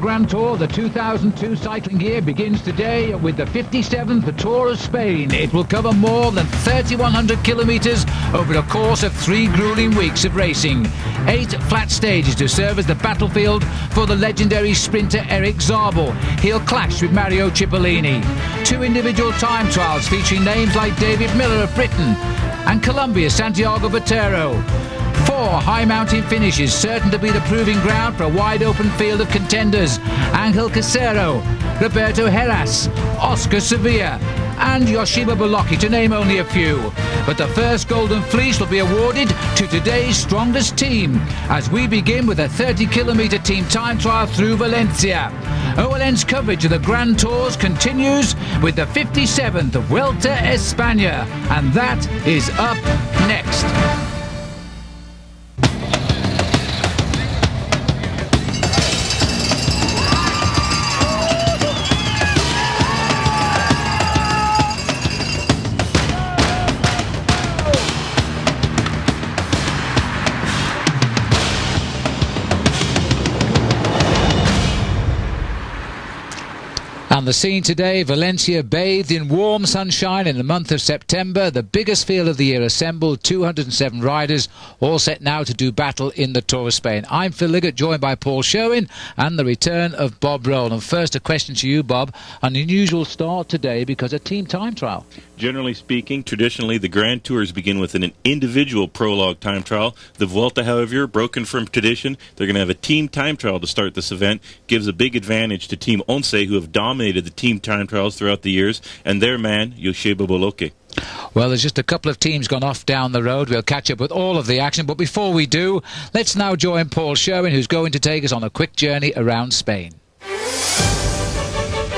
Grand Tour, the 2002 cycling year, begins today with the 57th Tour of Spain. It will cover more than 3,100 kilometres over the course of 3 grueling weeks of racing. 8 flat stages to serve as the battlefield for the legendary sprinter Eric Zabel. He'll clash with Mario Cipollini. 2 individual time trials featuring names like David Miller of Britain and Colombia's Santiago Botero. 4 high mountain finishes certain to be the proving ground for a wide open field of contenders. Ángel Casero, Roberto Heras, Óscar Sevilla and Joseba Beloki, to name only a few. But the first Golden Fleece will be awarded to today's strongest team as we begin with a 30-kilometre team time trial through Valencia. ON's coverage of the Grand Tours continues with the 57th Vuelta España, and that is up next. And the scene today, Valencia bathed in warm sunshine in the month of September. The biggest field of the year assembled, 207 riders, all set now to do battle in the Tour of Spain. I'm Phil Liggett, joined by Paul Sherwin and the return of Bob Rowland. First, a question to you, Bob. An unusual start today because of team time trial. Generally speaking, traditionally, the Grand Tours begin with an individual prologue time trial. The Vuelta, however, broken from tradition. They're going to have a team time trial to start this event. Gives a big advantage to Team ONCE, who have dominated the team time trials throughout the years, and their man, Joseba Beloki. Well, there's just a couple of teams gone off down the road. We'll catch up with all of the action, but before we do, let's now join Paul Sherwin, who's going to take us on a quick journey around Spain.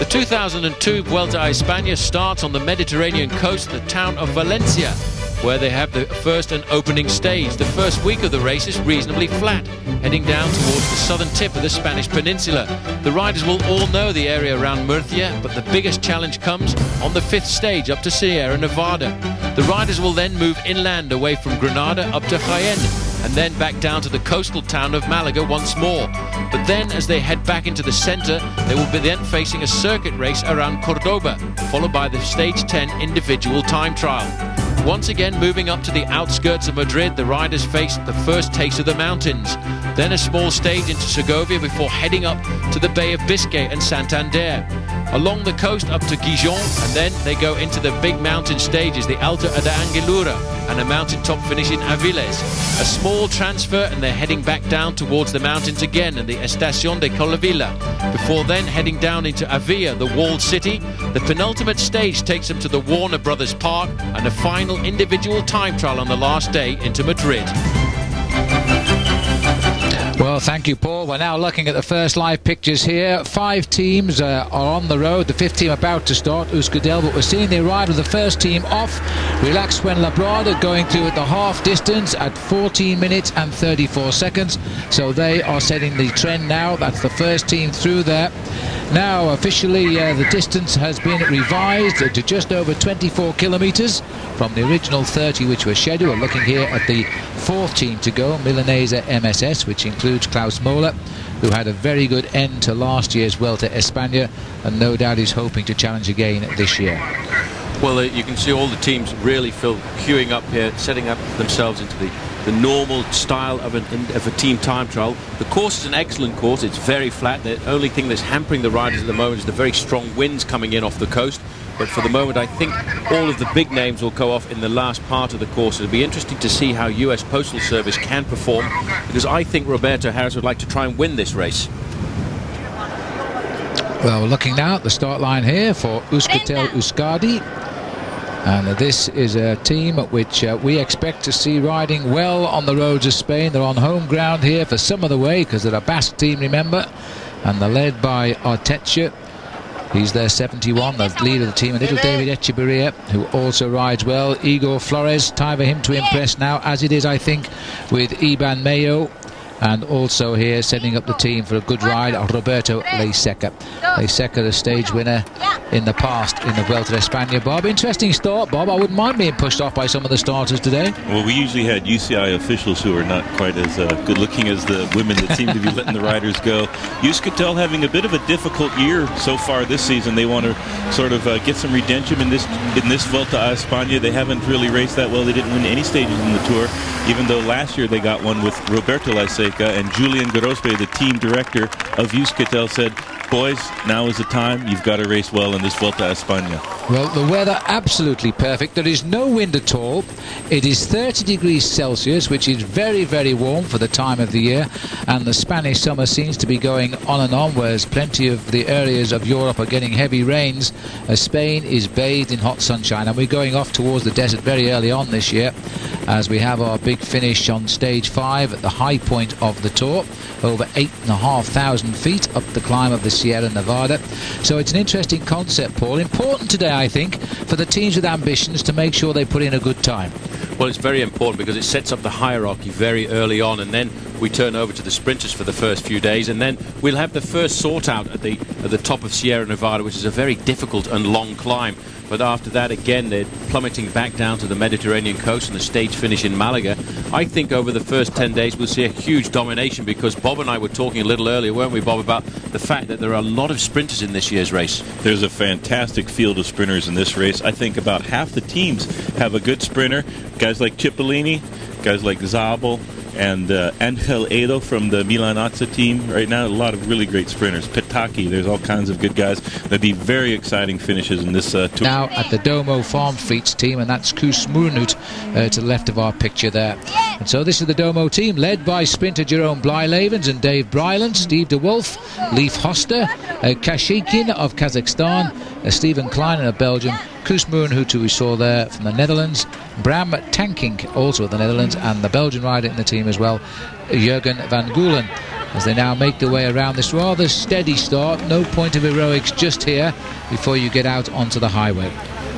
The 2002 Vuelta a España starts on the Mediterranean coast, the town of Valencia, where they have the first and opening stage. The first week of the race is reasonably flat, heading down towards the southern tip of the Spanish peninsula. The riders will all know the area around Murcia, but the biggest challenge comes on the 5th stage up to Sierra Nevada. The riders will then move inland away from Granada up to Jaén, and then back down to the coastal town of Malaga once more. But then, as they head back into the centre, they will be then facing a circuit race around Cordoba, followed by the Stage 10 individual time trial. Once again, moving up to the outskirts of Madrid, the riders face the first taste of the mountains. Then a small stage into Segovia before heading up to the Bay of Biscay and Santander. Along the coast up to Gijón, and then they go into the big mountain stages, the Alta de Anguilura, and a mountaintop finish in Avilés. A small transfer, and they're heading back down towards the mountains again, and the Estación de Colavilla, before then heading down into Avia, the walled city. The penultimate stage takes them to the Warner Brothers Park, and a final individual time trial on the last day into Madrid. Well, thank you, Paul. We're now looking at the first live pictures here. 5 teams are on the road. The 5th team about to start, Euskaltel, but we're seeing the arrival of the first team off. Relax Fuenlabrada going through at the half distance at 14 minutes and 34 seconds. So they are setting the trend now. That's the first team through there. Now, officially, the distance has been revised to just over 24 kilometres from the original 30 which was scheduled. We're looking here at the 4th team to go, Milanese MSS, which includes Klaus Moller, who had a very good end to last year's Vuelta España, and no doubt is hoping to challenge again this year. Well, you can see all the teams really queuing up here, setting up themselves into the normal style of a team time trial. The course is an excellent course. It's very flat. The only thing that's hampering the riders at the moment is the very strong winds coming in off the coast. But for the moment, I think all of the big names will go off in the last part of the course. It'll be interesting to see how US Postal Service can perform, because I think Roberto Heras would like to try and win this race. Well, we're looking now at the start line here for Euskaltel Euskadi. And this is a team which we expect to see riding well on the roads of Spain. They're on home ground here for some of the way because they're a Basque team, remember. And they're led by Arteche. He's their 71, the leader of the team. And little David Echeverria, who also rides well. Igor Flores, time for him to impress now, as it is, I think, with Iban Mayo. And also here, setting up the team for a good ride, Roberto Heras. Heras, the stage winner in the past in the Vuelta a España. Bob, interesting start, Bob. I wouldn't mind being pushed off by some of the starters today. Well, we usually had UCI officials who are not quite as good looking as the women that seem to be letting the riders go. Euskaltel having a bit of a difficult year so far this season. They want to sort of get some redemption in this Vuelta a España. They haven't really raced that well. They didn't win any stages in the Tour, even though last year they got one with Roberto Heras, and Julian Gorospe, the team director of Euskaltel, said, boys, now is the time. You've got to race well in this Vuelta a España. Well, the weather absolutely perfect. There is no wind at all. It is 30 degrees Celsius, which is very, very warm for the time of the year. And the Spanish summer seems to be going on and on, whereas plenty of the areas of Europe are getting heavy rains. Spain is bathed in hot sunshine. And we're going off towards the desert very early on this year, as we have our big finish on stage 5 at the high point of the Tour, over 8,500 feet up the climb of the Sierra Nevada. So it's an interesting concept, Paul. Important today, I think, for the teams with ambitions to make sure they put in a good time. Well, it's very important because it sets up the hierarchy very early on, and then we turn over to the sprinters for the first few days, and then we'll have the first sort out at the top of Sierra Nevada, which is a very difficult and long climb. But after that, again, they're plummeting back down to the Mediterranean coast and the stage finish in Malaga. I think over the first 10 days we'll see a huge domination, because Bob and I were talking a little earlier, weren't we, Bob, about the fact that there are a lot of sprinters in this year's race. There's a fantastic field of sprinters in this race. I think about half the teams have a good sprinter. Guys like Cipollini, guys like Zabel, and Angel Edo from the Milanazza team right now. A lot of really great sprinters. Petaki, there's all kinds of good guys. There'll be very exciting finishes in this tour. Now at the Domo Farm Fleets team, and that's Koos Moornoot to the left of our picture there. And so this is the Domo team, led by sprinter Jerome Blijlevens and Dave Bryland, Steve de Wolf, Leif Hoster, Kashikin of Kazakhstan, Stephen Kleinen of Belgium, Koos Moornoot, who we saw there from the Netherlands, Bram Tankink, also of the Netherlands, and the Belgian rider in the team as well, Jurgen van Gulen, as they now make their way around this rather steady start. No point of heroics just here before you get out onto the highway.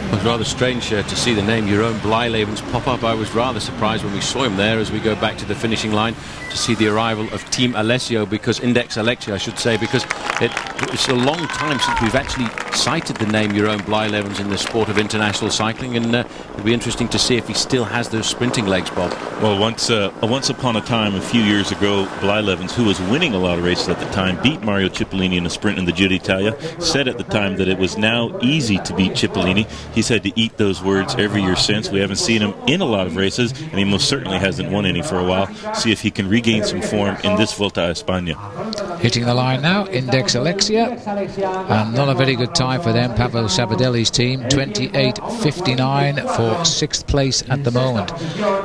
It was rather strange to see the name Jeroen Blijlevens pop up. I was rather surprised when we saw him there as we go back to the finishing line to see the arrival of Team Alessio, because Index Alexia, I should say, because it's a long time since we've actually cited the name Jeroen Blijlevens in the sport of international cycling, and it'll be interesting to see if he still has those sprinting legs, Bob. Well, once upon a time, a few years ago, Blijlevens, who was winning a lot of races at the time, beat Mario Cipollini in a sprint in the Giro d'Italia, said at the time that it was now easy to beat Cipollini. He's had to eat those words every year since. We haven't seen him in a lot of races, and he most certainly hasn't won any for a while. See if he can regain some form in this Vuelta a España. Hitting the line now, Index Alexia, and not a very good time for them. Pavel Sabadelli's team, 28.59 for 6th place at the moment.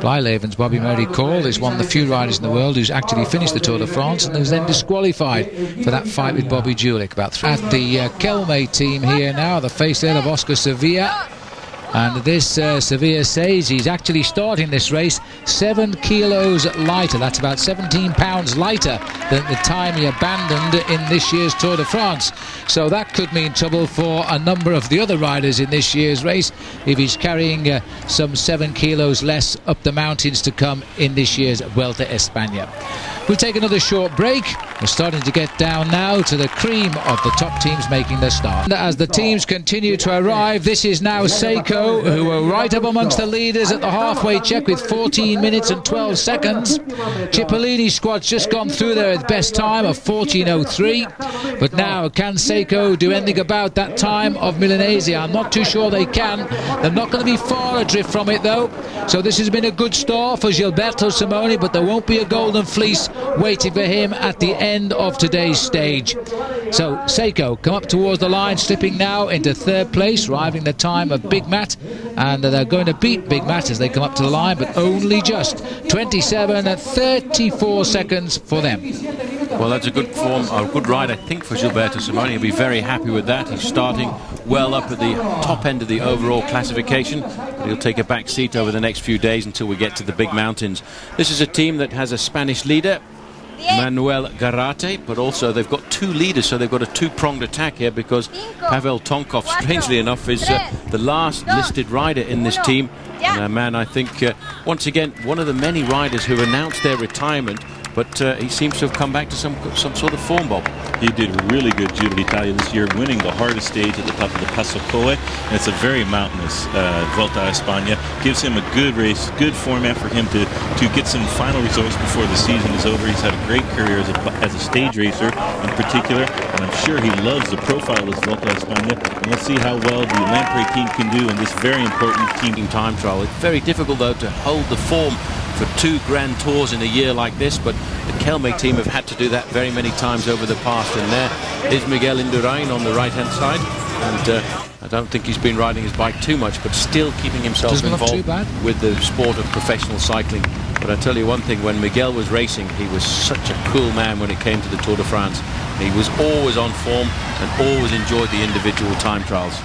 Blijlevens, Bobby Murray called, is one of the few riders in the world who's actually finished the Tour de France and was then disqualified for that fight with Bobby Julich. At the Kelme team here now, the face there of Óscar Sevilla. And this Sevilla says he's actually starting this race 7 kilos lighter. That's about 17 pounds lighter than the time he abandoned in this year's Tour de France. So that could mean trouble for a number of the other riders in this year's race if he's carrying some 7 kilos less up the mountains to come in this year's Vuelta a España. We'll take another short break. We're starting to get down now to the cream of the top teams making their start. As the teams continue to arrive, this is now Seiko, who are right up amongst the leaders at the halfway check with 14 minutes and 12 seconds. Cipollini's squad's just gone through their best time of 14.03. But now, can Seiko do anything about that time of Milanese? I'm not too sure they can. They're not going to be far adrift from it, though. So this has been a good start for Gilberto Simoni, but there won't be a golden fleece waiting for him at the end of today's stage. So Seiko come up towards the line, slipping now into 3rd place, rivaling the time of Big Matt, and they're going to beat Big Matt as they come up to the line, but only just 27.34 seconds for them. Well, that's a good form, a good ride, I think, for Gilberto Simoni. He'll be very happy with that. He's starting well up at the top end of the overall classification, but he'll take a back seat over the next few days until we get to the big mountains. This is a team that has a Spanish leader, Manuel Garate, but also they've got 2 leaders, so they've got a 2-pronged attack here, because Pavel Tonkov, strangely enough, is the last listed rider in this team. And a man, I think, once again, one of the many riders who announced their retirement but he seems to have come back to some sort of form, Bob. He did a really good Giro d'Italia this year, winning the hardest stage at the top of the Passo Coe, and it's a very mountainous Vuelta a España. Gives him a good race, good format for him to get some final results before the season is over. He's had a great career as a stage racer in particular, and I'm sure he loves the profile of this Vuelta a España. And let's see how well the Lampre team can do in this very important team time trial. It's very difficult, though, to hold the form for 2 Grand Tours in a year like this, but the Kelme team have had to do that very many times over the past. And there is Miguel Indurain on the right-hand side, and I don't think he's been riding his bike too much, but still keeping himself involved with the sport of professional cycling. But I tell you one thing, when Miguel was racing, he was such a cool man when it came to the Tour de France. He was always on form and always enjoyed the individual time trials.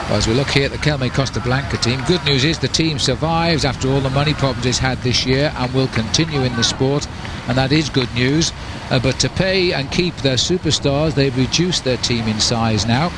Well, as we look here at the Kelme-Costa Blanca team, good news is the team survives after all the money problems it's had this year and will continue in the sport, and that is good news. But to pay and keep their superstars, they've reduced their team in size now,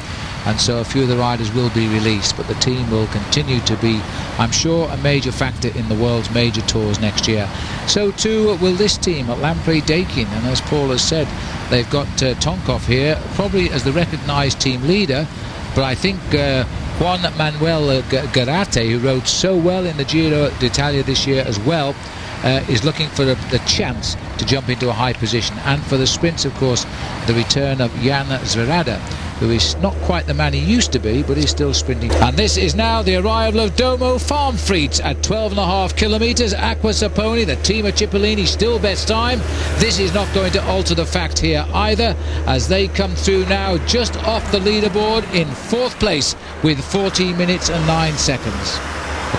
and so a few of the riders will be released, but the team will continue to be, I'm sure, a major factor in the world's major tours next year. So too will this team at Lampre Dakin, and as Paul has said, they've got Tonkov here, probably as the recognised team leader. But I think Juan Manuel Garate, who rode so well in the Giro d'Italia this year as well, is looking for the chance to jump into a high position. And for the sprints, of course, the return of Jan Zverada, who is not quite the man he used to be, but he's still sprinting. And this is now the arrival of Domo Farm Frites at 12.5 kilometres. Acqua Saponi, the team of Cipollini, still best time. This is not going to alter the fact here either, as they come through now just off the leaderboard in 4th place with 14 minutes and 9 seconds.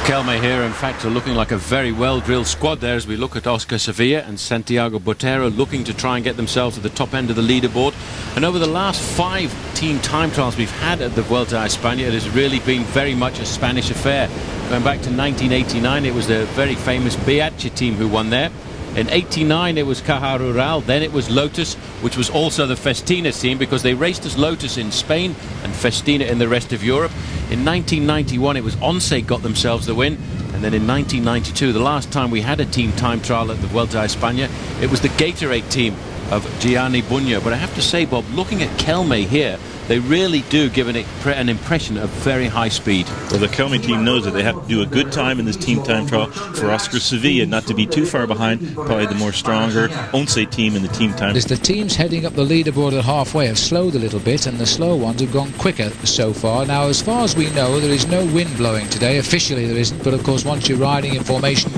Kelme here, in fact, are looking like a very well-drilled squad there as we look at Óscar Sevilla and Santiago Botero looking to try and get themselves at the top end of the leaderboard. And over the last 5 team time trials we've had at the Vuelta a España, it has really been very much a Spanish affair. Going back to 1989, it was the very famous BH team who won there. In 89 it was Caja Rural, then it was Lotus, which was also the Festina team, because they raced as Lotus in Spain and Festina in the rest of Europe. In 1991 it was ONCE got themselves the win, and then in 1992, the last time we had a team time trial at the Vuelta a España, it was the Gatorade team of Gianni Bugno. But I have to say, Bob, looking at Kelme here, they really do give an impression of very high speed. Well, the Kelme team knows that they have to do a good time in this team time trial for Óscar Sevilla not to be too far behind probably the more stronger ONCE team in the team time. As the teams heading up the leaderboard at halfway have slowed a little bit, and the slow ones have gone quicker so far. Now, as far as we know, there is no wind blowing today. Officially there isn't, but of course once you're riding in formation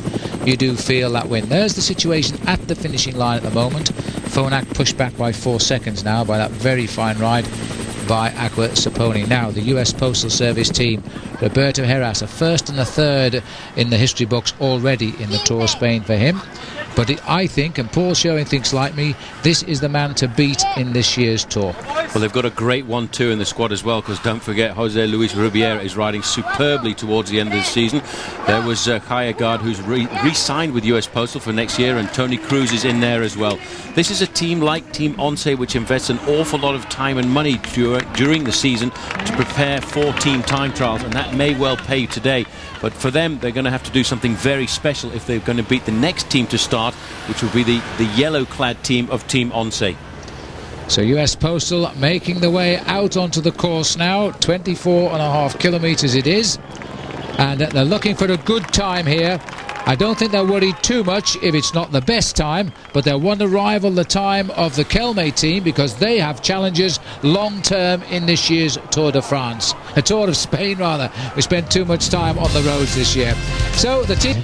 you do feel that wind. There's the situation at the finishing line at the moment. Phonak pushed back by 4 seconds now by that very fine ride by Acqua Saponi. Now the US Postal Service team, Roberto Heras, a 1st and a 3rd in the history books already in the Tour of Spain for him. But I think, and Paul Showing thinks like me, this is the man to beat in this year's Tour. Well, they've got a great 1-2 in the squad as well, because don't forget, Jose Luis Rubiera is riding superbly towards the end of the season. There was Kayagard, who's re-signed with US Postal for next year, and Tony Cruz is in there as well. This is a team like Team ONCE, which invests an awful lot of time and money during the season to prepare for team time trials, and that may well pay today. But for them, they're going to have to do something very special if they're going to beat the next team to start, which will be the yellow-clad team of Team ONCE. So US Postal making the way out onto the course now. 24.5 kilometres it is, and they're looking for a good time here. I don't think they're worried too much if it's not the best time, but they want to rival the time of the Kelme team, because they have challenges long term in this year's Tour de France. A Tour of Spain, rather. We spent too much time on the roads this year. So the team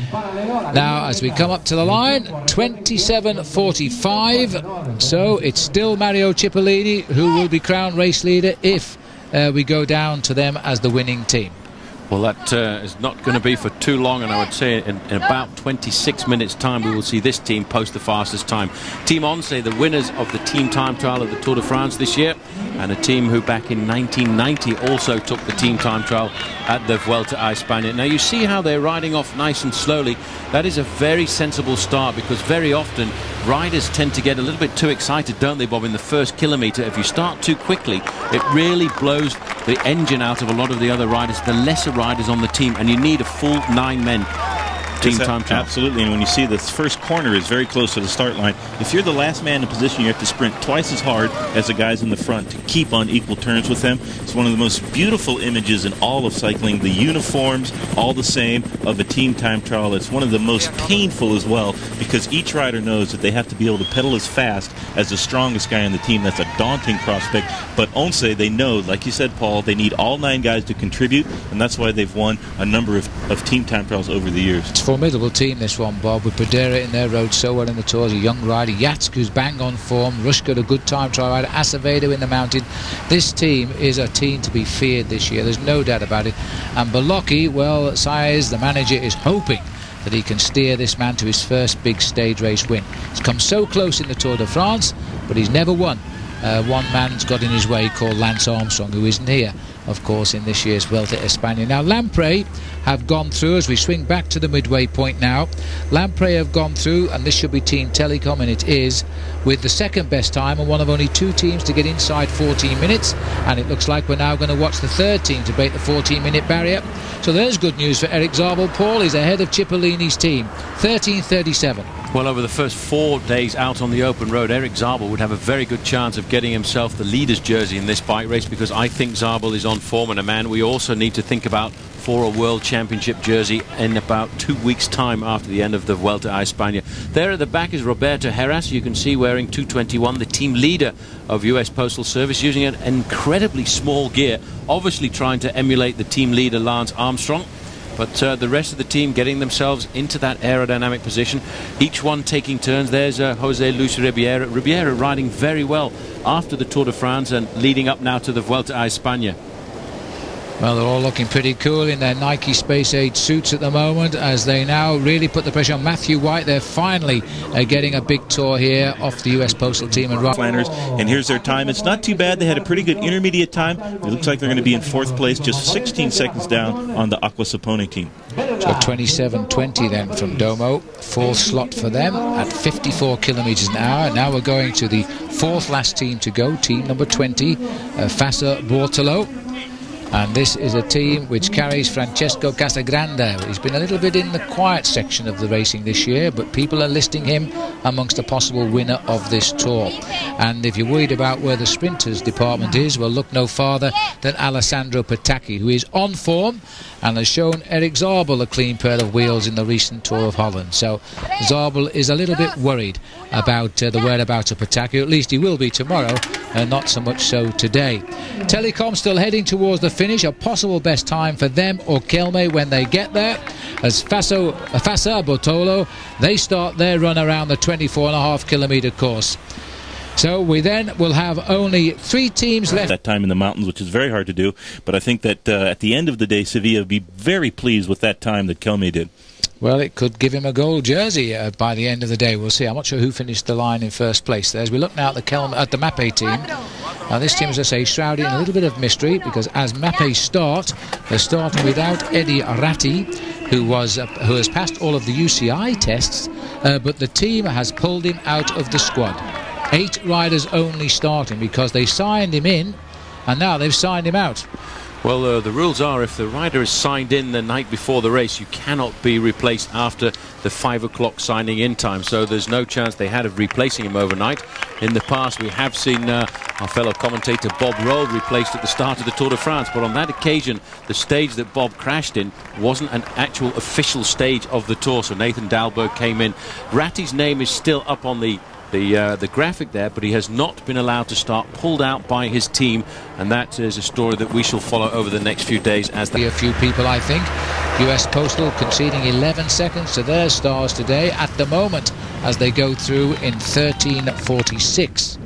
now, as we come up to the line, 27.45. So it's still Mario Cipollini who will be crowned race leader if we go down to them as the winning team. Well, that is not going to be for too long, and I would say in about 26 minutes' time we will see this team post the fastest time. Team ONCE, the winners of the team time trial of the Tour de France this year, and a team who back in 1990 also took the team time trial at the Vuelta a España. Now you see how they're riding off nice and slowly. That is a very sensible start, because very often riders tend to get a little bit too excited, don't they, Bob, in the first kilometre. If you start too quickly, it really blows the engine out of a lot of the other riders, the lesser riders on the team, and you need a full 9 men team time trial. Absolutely, and when you see this first corner is very close to the start line, if you're the last man in position, you have to sprint twice as hard as the guys in the front to keep on equal terms with them. It's one of the most beautiful images in all of cycling. The uniforms, all the same, of a team time trial. It's one of the most painful as well, because each rider knows that they have to be able to pedal as fast as the strongest guy on the team. That's a daunting prospect. But ONCE, they know, like you said, Paul, they need all 9 guys to contribute, and that's why they've won a number of team time trials over the years. It's a formidable team, this one, Bob, with Pedera in there, rode so well in the Tours, a young rider, Yatsk, bang on form, Rushka, a good time trial rider, Acevedo in the mountain. This team is a team to be feared this year, there's no doubt about it. And Beloki, well, Saez, the manager, is hoping that he can steer this man to his first big stage race win. He's come so close in the Tour de France, but he's never won. One man's got in his way, called Lance Armstrong, who isn't here, of course, in this year's Vuelta a España. Now, Lampre have gone through, as we swing back to the midway point now. Lampre have gone through, and this should be Team Telecom, and it is, with the second best time and one of only 2 teams to get inside 14 minutes. And it looks like we're now going to watch the third team to break the 14-minute barrier. So there's good news for Eric Zabel. Paul is ahead of Cipollini's team, 13:37. Well, over the first 4 days out on the open road, Eric Zabel would have a very good chance of getting himself the leader's jersey in this bike race, because I think Zabel is on form, and a man we also need to think about for a World Championship jersey in about 2 weeks' time after the end of the Vuelta a España. There at the back is Roberto Heras, you can see, wearing 221, the team leader of US Postal Service, using an incredibly small gear, obviously trying to emulate the team leader Lance Armstrong. But the rest of the team getting themselves into that aerodynamic position, each one taking turns. There's Jose Luis Ribiera. Ribiera riding very well after the Tour de France and leading up now to the Vuelta a España. Well, they're all looking pretty cool in their Nike Space Age suits at the moment, as they now really put the pressure on Matthew White. They're finally getting a big tour here off the US Postal team. And Flanders, and here's their time. It's not too bad. They had a pretty good intermediate time. It looks like they're going to be in 4th place, just 16 seconds down on the Aqua Sapone team. So 27:20 then from Domo, 4th slot for them at 54 kilometers an hour. Now we're going to the 4th last team to go, team number 20, Fassa Bortolo. And this is a team which carries Francesco Casagrande. He's been a little bit in the quiet section of the racing this year, but people are listing him amongst a possible winner of this tour. And if you're worried about where the sprinters department is, well, look no farther than Alessandro Patacchi, who is on form and has shown Eric Zabel a clean pair of wheels in the recent Tour of Holland. So Zabel is a little bit worried about the whereabouts of Patacchi. At least he will be tomorrow, and not so much so today. Telecom still heading towards the finish, a possible best time for them or Kelme when they get there, as Fassa Bortolo, they start their run around the 24.5 kilometre course. So we then will have only 3 teams left. That time in the mountains, which is very hard to do, but I think that at the end of the day, Sevilla will be very pleased with that time that Kelme did. Well, it could give him a gold jersey by the end of the day. We'll see. I'm not sure who finished the line in first place there. As we look now at the Mappe team, now this team, as I say, shrouded in a little bit of mystery, because as Mappe start, they're starting without Eddie Ratti, who has passed all of the UCI tests, but the team has pulled him out of the squad. 8 riders only starting, because they signed him in and now they've signed him out. Well, the rules are, if the rider is signed in the night before the race, you cannot be replaced after the 5 o'clock signing in time. So there's no chance they had of replacing him overnight. In the past, we have seen our fellow commentator Bob Roll replaced at the start of the Tour de France. But on that occasion, the stage that Bob crashed in wasn't an actual official stage of the Tour. So Nathan Dahlberg came in. Ratti's name is still up on the graphic there, but he has not been allowed to start, pulled out by his team, and that is a story that we shall follow over the next few days. As a few people, I think. US Postal conceding 11 seconds to their stars today at the moment, as they go through in 13:46.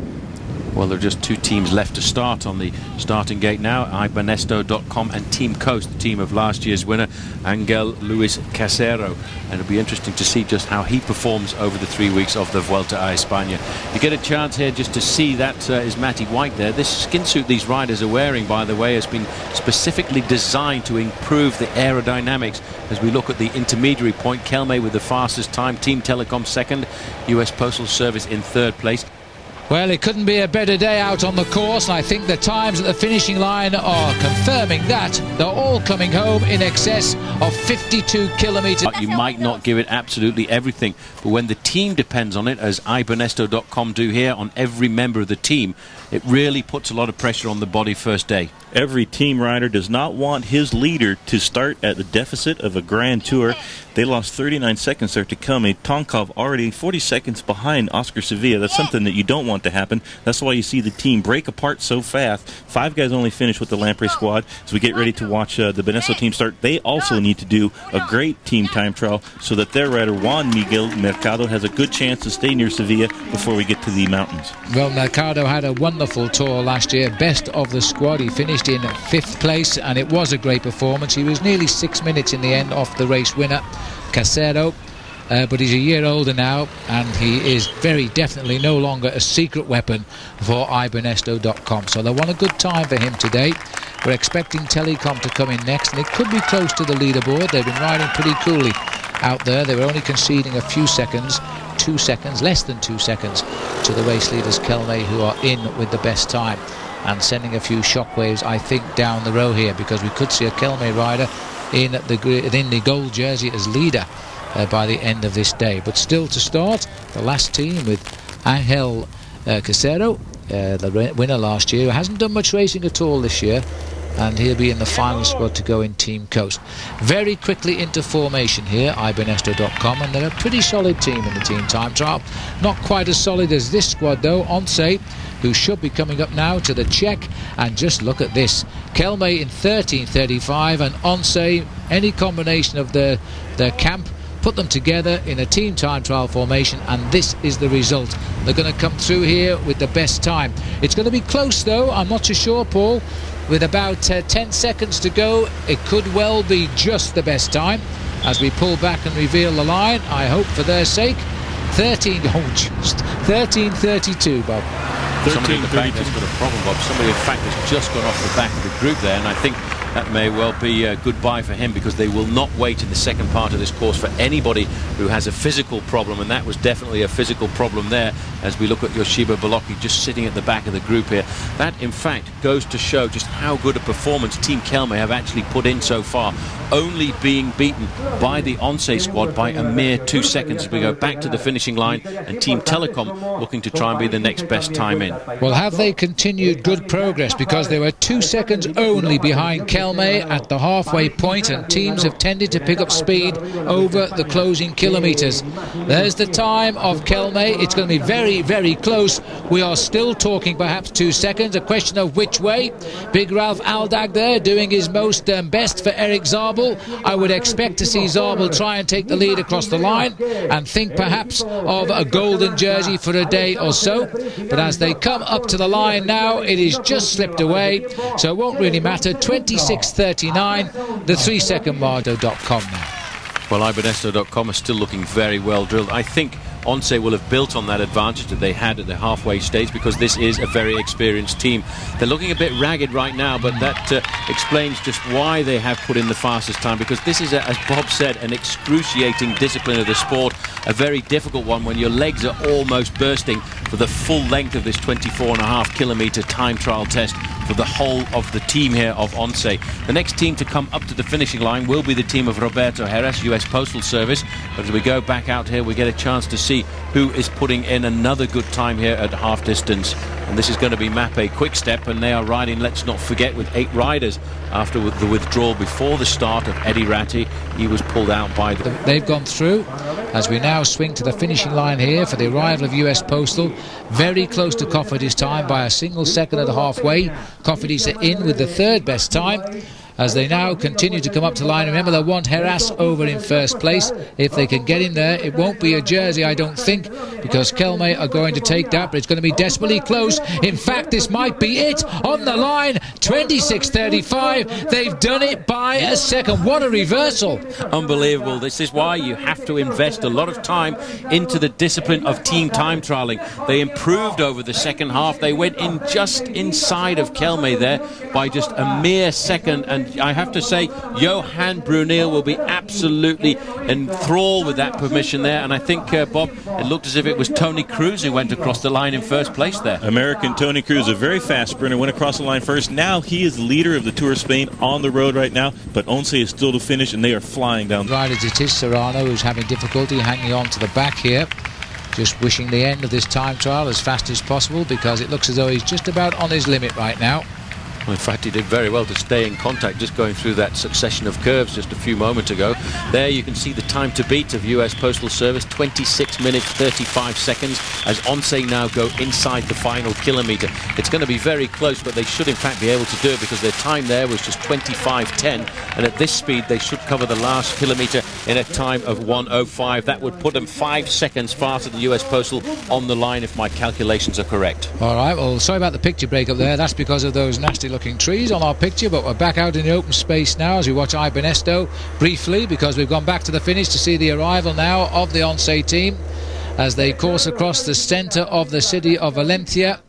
Well, there are just 2 teams left to start on the starting gate now, iBanesto.com and Team Coast, the team of last year's winner, Angel Luis Casero. And it'll be interesting to see just how he performs over the 3 weeks of the Vuelta a España. You get a chance here just to see that is Matty White there. This skin suit these riders are wearing, by the way, has been specifically designed to improve the aerodynamics. As we look at the intermediary point, Kelme with the fastest time, Team Telecom second, US Postal Service in 3rd place. Well, it couldn't be a better day out on the course, and I think the times at the finishing line are confirming that. They're all coming home in excess of 52 kilometres. You might not give it absolutely everything, but when the team depends on it, as iBernesto.com do here on every member of the team, it really puts a lot of pressure on the body first day. Every team rider does not want his leader to start at the deficit of a Grand Tour. They lost 39 seconds there to Kelme. Tonkov already 40 seconds behind Óscar Sevilla. That's something that you don't want to happen. That's why you see the team break apart so fast. 5 guys only finished with the Lamprey squad. As we get ready to watch the Benesso team start, they also need to do a great team time trial so that their rider, Juan Miguel Mercado, has a good chance to stay near Sevilla before we get to the mountains. Well, Mercado had a wonderful tour last year, best of the squad. He finished in 5th place, and it was a great performance. He was nearly 6 minutes in the end off the race winner, Casero, but he's a year older now, and he is very definitely no longer a secret weapon for iBernesto.com. So they want a good time for him today. We're expecting Telecom to come in next, and it could be close to the leaderboard. They've been riding pretty coolly out there. They were only conceding a few seconds, 2 seconds, less than 2 seconds, to the race leaders Kelme, who are in with the best time, and sending a few shockwaves, I think, down the row here, because we could see a Kelme rider in the gold jersey as leader by the end of this day. But still to start, the last team with Angel Casero, the winner last year, who hasn't done much racing at all this year, and he'll be in the final squad to go in Team Coast. Very quickly into formation here, iBernesto.com, and they're a pretty solid team in the team time trial. Not quite as solid as this squad though. ONCE, who should be coming up now to the check, and just look at this. Kelme in 13:35, and ONCE, any combination of their camp, put them together in a team time trial formation, and this is the result. They're going to come through here with the best time. It's going to be close though, I'm not too sure, Paul. With about 10 seconds to go, it could well be just the best time. As we pull back and reveal the line, I hope for their sake, 13:32, Bob. Somebody in the back has got a problem, Bob. Somebody, in fact, has just gone off the back of the group there, and I think that may well be goodbye for him, because they will not wait in the second part of this course for anybody who has a physical problem, and that was definitely a physical problem there as we look at Joseba Beloki just sitting at the back of the group here. That, in fact, goes to show just how good a performance Team Kelme have actually put in so far, only being beaten by the ONCE squad by a mere 2 seconds as we go back to the finishing line, and Team Telecom looking to try and be the next best time in. Well, have they continued good progress, because they were 2 seconds only behind Kelme at the halfway point, and teams have tended to pick up speed over the closing kilometres. There's the time of Kelme. It's going to be very, very close. We are still talking perhaps 2 seconds, a question of which way. Big Ralph Aldag there doing his most best for Eric Zabel. I would expect to see Zabel try and take the lead across the line, and think perhaps of a golden jersey for a day or so. But as they come up to the line now, it is just slipped away, so it won't really matter. 26:39, the 3 second Mardo.com now. Well, iBernesto.com is still looking very well drilled. I think ONCE will have built on that advantage that they had at the halfway stage, because this is a very experienced team. They're looking a bit ragged right now, but that explains just why they have put in the fastest time, because this is, as Bob said, an excruciating discipline of the sport, a very difficult one when your legs are almost bursting for the full length of this 24.5 kilometre time trial test for the whole of the team here of ONCE. The next team to come up to the finishing line will be the team of Roberto Heras, US Postal Service. But as we go back out here, we get a chance to see who is putting in another good time here at half distance. And this is going to be Mappe Quickstep, and they are riding, let's not forget, with 8 riders after the withdrawal before the start of Eddie Ratti. He was pulled out by the... They've gone through as we now swing to the finishing line here for the arrival of US Postal. Very close to Coffidy's time by a single second at the halfway. Coffidy's in with the 3rd best time. As they now continue to come up to line. Remember, they want Heras over in first place. If they can get in there, it won't be a jersey, I don't think, because Kelme are going to take that, but it's going to be desperately close. In fact, this might be it on the line. 26:35. They've done it by a second. What a reversal. Unbelievable. This is why you have to invest a lot of time into the discipline of team time trialing. They improved over the second half. They went in just inside of Kelme there by just a mere second, and I have to say, Johan Brunel will be absolutely enthralled with that permission there. And I think, Bob, it looked as if it was Tony Cruz who went across the line in first place there. American Tony Cruz, a very fast sprinter, went across the line first. Now he is the leader of the Tour of Spain on the road right now, but ONCE is still to finish, and they are flying down. Riders, it is Serrano who's having difficulty hanging on to the back here. Just wishing the end of this time trial as fast as possible, because it looks as though he's just about on his limit right now. Well, in fact, he did very well to stay in contact, just going through that succession of curves just a few moments ago. There you can see the time to beat of US Postal Service, 26 minutes 35 seconds, as ONCE now go inside the final kilometre. It's going to be very close, but they should in fact be able to do it, because their time there was just 25:10, and at this speed they should cover the last kilometre in a time of 1:05. That would put them 5 seconds faster than US Postal on the line, if my calculations are correct. All right, well, sorry about the picture break up there. That's because of those nasty looking trees on our picture, but we're back out in the open space now as we watch Ibanesto briefly, because we've gone back to the finish to see the arrival now of the ONCE team as they course across the centre of the city of Valencia.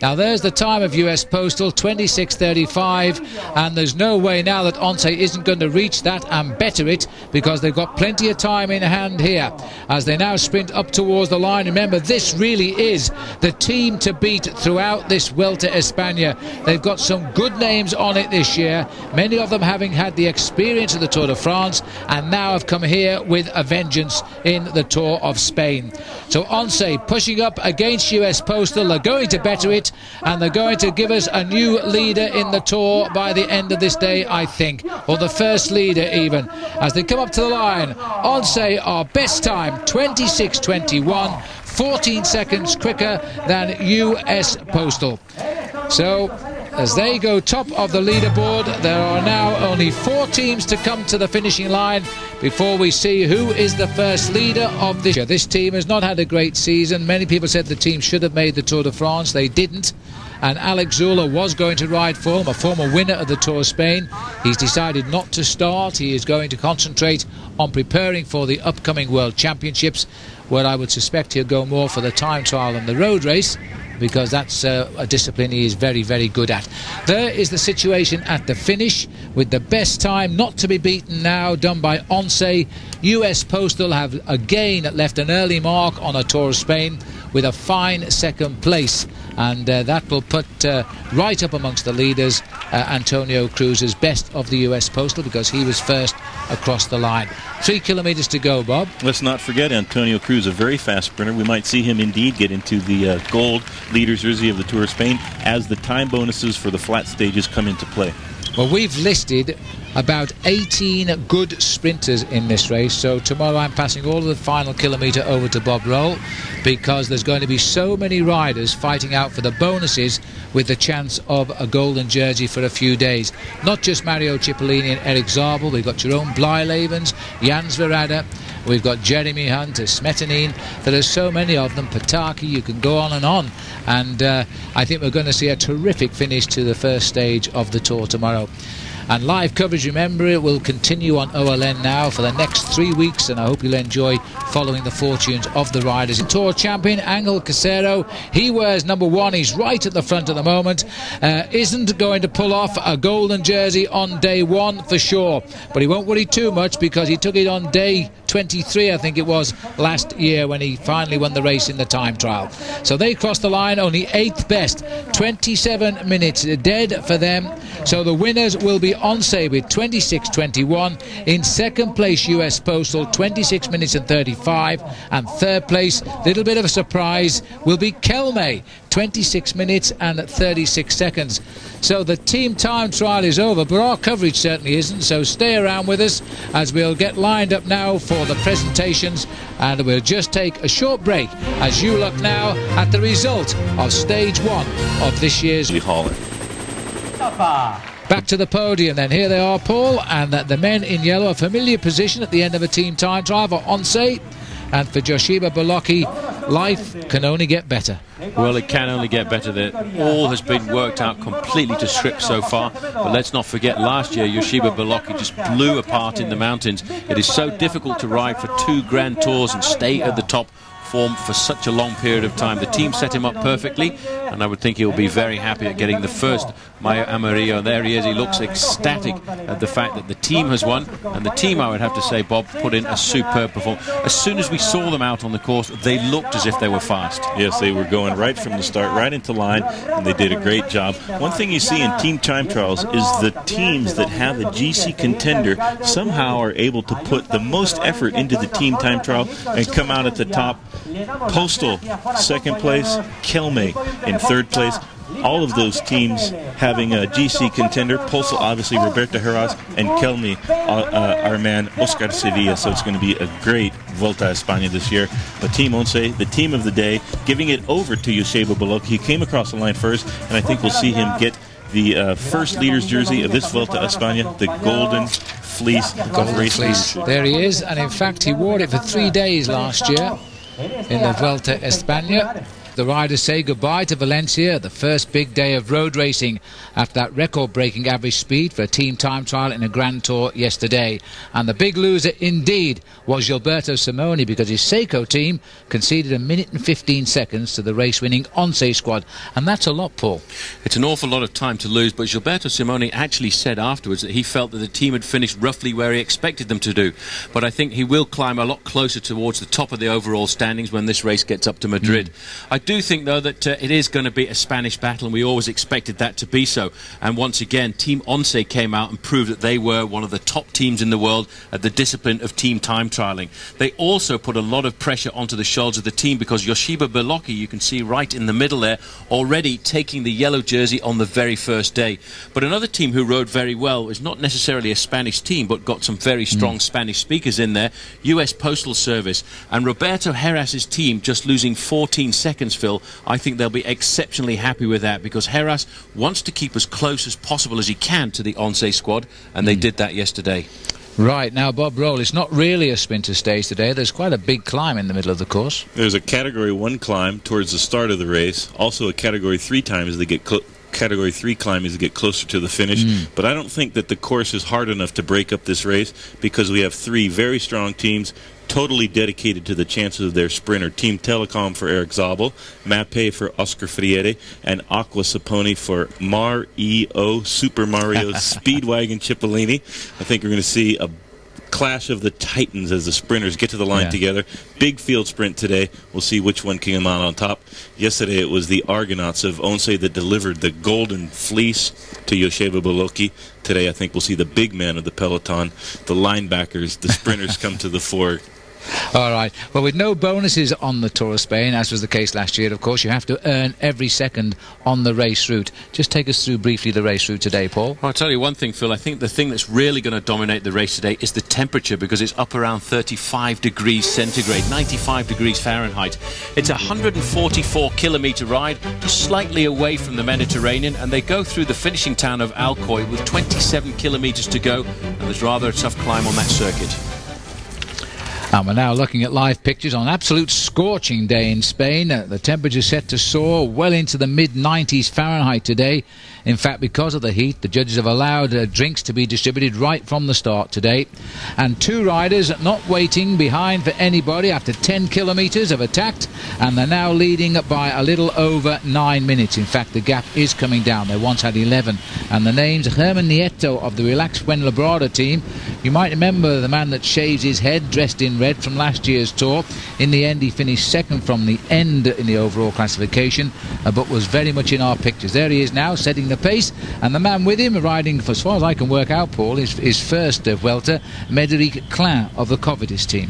Now there's the time of US Postal, 26:35, and there's no way now that ONCE isn't going to reach that and better it, because they've got plenty of time in hand here as they now sprint up towards the line. Remember, this really is the team to beat throughout this Vuelta España. They've got some good names on it this year, many of them having had the experience of the Tour de France and now have come here with a vengeance in the Tour of Spain. So ONCE pushing up against US Postal. They're going to better it, and they're going to give us a new leader in the Tour by the end of this day, I think, or the first leader even, as they come up to the line. ONCE are best time 26:21, 14 seconds quicker than US Postal. So as they go top of the leaderboard, there are now only 4 teams to come to the finishing line before we see who is the first leader of this year. This team has not had a great season. Many people said the team should have made the Tour de France. They didn't. And Alex Zula was going to ride for them, a former winner of the Tour of Spain. He's decided not to start. He is going to concentrate on preparing for the upcoming World Championships, where I would suspect he'll go more for the time trial than the road race, because that's a discipline he is very, very good at. There is the situation at the finish, with the best time not to be beaten now done by ONCE. US Postal have again left an early mark on a Tour of Spain with a fine second place, and that will put right up amongst the leaders Antonio Cruz's best of the US Postal, because he was first across the line. 3 kilometres to go, Bob. Let's not forget Antonio Cruz, a very fast sprinter. We might see him indeed get into the gold leaders jersey of the Tour of Spain as the time bonuses for the flat stages come into play. Well, we've listed about 18 good sprinters in this race, so tomorrow I'm passing all of the final kilometre over to Bob Roll, because there's going to be so many riders fighting out for the bonuses with the chance of a golden jersey for a few days. Not just Mario Cipollini and Eric Zabel, we've got Jerome Blijlevens, Jans Verada, we've got Jeremy Hunt, Smetanine. There are so many of them, Pataki, you can go on, and I think we're going to see a terrific finish to the first stage of the Tour tomorrow. And live coverage, remember, it will continue on OLN now for the next 3 weeks, and I hope you'll enjoy following the fortunes of the riders. Tour champion Angel Casero, he wears number 1, he's right at the front at the moment, isn't going to pull off a golden jersey on day 1 for sure, but he won't worry too much, because he took it on day 23, I think it was, last year when he finally won the race in the time trial. So they crossed the line, only 8th best, 27 minutes dead for them. So the winners will be ONCE with 26:21. In second place, US Postal, 26 minutes and 35. And third place, little bit of a surprise, will be Kelme, 26 minutes and 36 seconds. So the team time trial is over, but our coverage certainly isn't, so stay around with us as we'll get lined up now for the presentations, and we'll just take a short break as you look now at the result of stage 1 of this year's Hauler. Back to the podium then. Here they are, Paul, and the men in yellow, a familiar position at the end of a team time trial for ONCE. And for Joseba Beloki, life can only get better. Well, it can only get better. All has been worked out completely to script so far. But let's not forget, last year, Joseba Beloki just blew apart in the mountains. It is so difficult to ride for 2 Grand Tours and stay at the top form for such a long period of time. The team set him up perfectly, and I would think he'll be very happy at getting the first Mayo Amarillo. There he is. He looks ecstatic at the fact that the team has won, and the team, I would have to say, Bob, put in a superb performance. As soon as we saw them out on the course, they looked as if they were fast. Yes, they were going right from the start, right into line, and they did a great job. One thing you see in team time trials is the teams that have a GC contender somehow are able to put the most effort into the team time trial and come out at the top. Postal, second place. Kelme in third place. All of those teams having a GC contender. Postal, obviously, Roberto Heras, and Kelme, our man, Óscar Sevilla. So it's going to be a great Vuelta a España this year. But Team ONCE, the team of the day, giving it over to Joseba Beloki. He came across the line first, and I think we'll see him get the first leader's jersey of this Vuelta a España, the golden fleece. There he is, and in fact he wore it for 3 days last year in the Vuelta a España. The riders say goodbye to Valencia, the first big day of road racing after that record-breaking average speed for a team time trial in a Grand Tour yesterday. And the big loser indeed was Gilberto Simoni, because his Seiko team conceded 1 minute and 15 seconds to the race-winning ONCE squad. And that's a lot, Paul. It's an awful lot of time to lose, but Gilberto Simoni actually said afterwards that he felt that the team had finished roughly where he expected them to do. But I think he will climb a lot closer towards the top of the overall standings when this race gets up to Madrid. I do think, though, that it is going to be a Spanish battle, and we always expected that to be so. And once again, Team ONCE came out and proved that they were one of the top teams in the world at the discipline of team time trialing. They also put a lot of pressure onto the shoulders of the team, because Joseba Beloki, you can see right in the middle there, already taking the yellow jersey on the very first day. But another team who rode very well is not necessarily a Spanish team, but got some very strong Spanish speakers in there, US Postal Service. And Roberto Heras' team just losing 14 seconds, Phil, I think they'll be exceptionally happy with that, because Heras wants to keep as close as possible as he can to the ONCE squad, and they did that yesterday. Right, now Bob Roll, it's not really a sprinter stage today. There's quite a big climb in the middle of the course. There's a Category 1 climb towards the start of the race, also a Category 3 time as they get Category 3 climb as they get closer to the finish. But I don't think that the course is hard enough to break up this race, because we have 3 very strong teams totally dedicated to the chances of their sprinter. Team Telecom for Eric Zabel, Mappe for Oscar Freire, and Aqua Saponi for Mario Super Mario Speedwagon Cipollini. I think we're going to see a clash of the titans as the sprinters get to the line together. Big field sprint today. We'll see which one came out on top. Yesterday it was the Argonauts of ONCE that delivered the golden fleece to Joseba Beloki. Today I think we'll see the big man of the peloton, the linebackers, the sprinters come to the fore. All right. Well, with no bonuses on the Tour of Spain, as was the case last year, of course, you have to earn every second on the race route. Just take us through briefly the race route today, Paul. Well, I'll tell you one thing, Phil. I think the thing that's really going to dominate the race today is the temperature, because it's up around 35 degrees centigrade, 95 degrees Fahrenheit. It's a 144-kilometre ride, just slightly away from the Mediterranean, and they go through the finishing town of Alcoy with 27 kilometres to go, and there's rather a tough climb on that circuit. And we're now looking at live pictures on an absolute scorching day in Spain. The temperature set to soar well into the mid-90s Fahrenheit today. In fact, because of the heat, the judges have allowed drinks to be distributed right from the start today. And 2 riders not waiting behind for anybody after 10 kilometres have attacked, and they're now leading by a little over 9 minutes. In fact, the gap is coming down. They once had 11. And the name's Herman Nieto of the Relax Fuenlabrada team. You might remember the man that shaves his head, dressed in red, from last year's Tour. In the end, he finished second from the end in the overall classification, but was very much in our pictures. There he is now, setting the pace, and the man with him riding, as far as I can work out, Paul, is first Vuelta, Médéric Klein of the Covides team.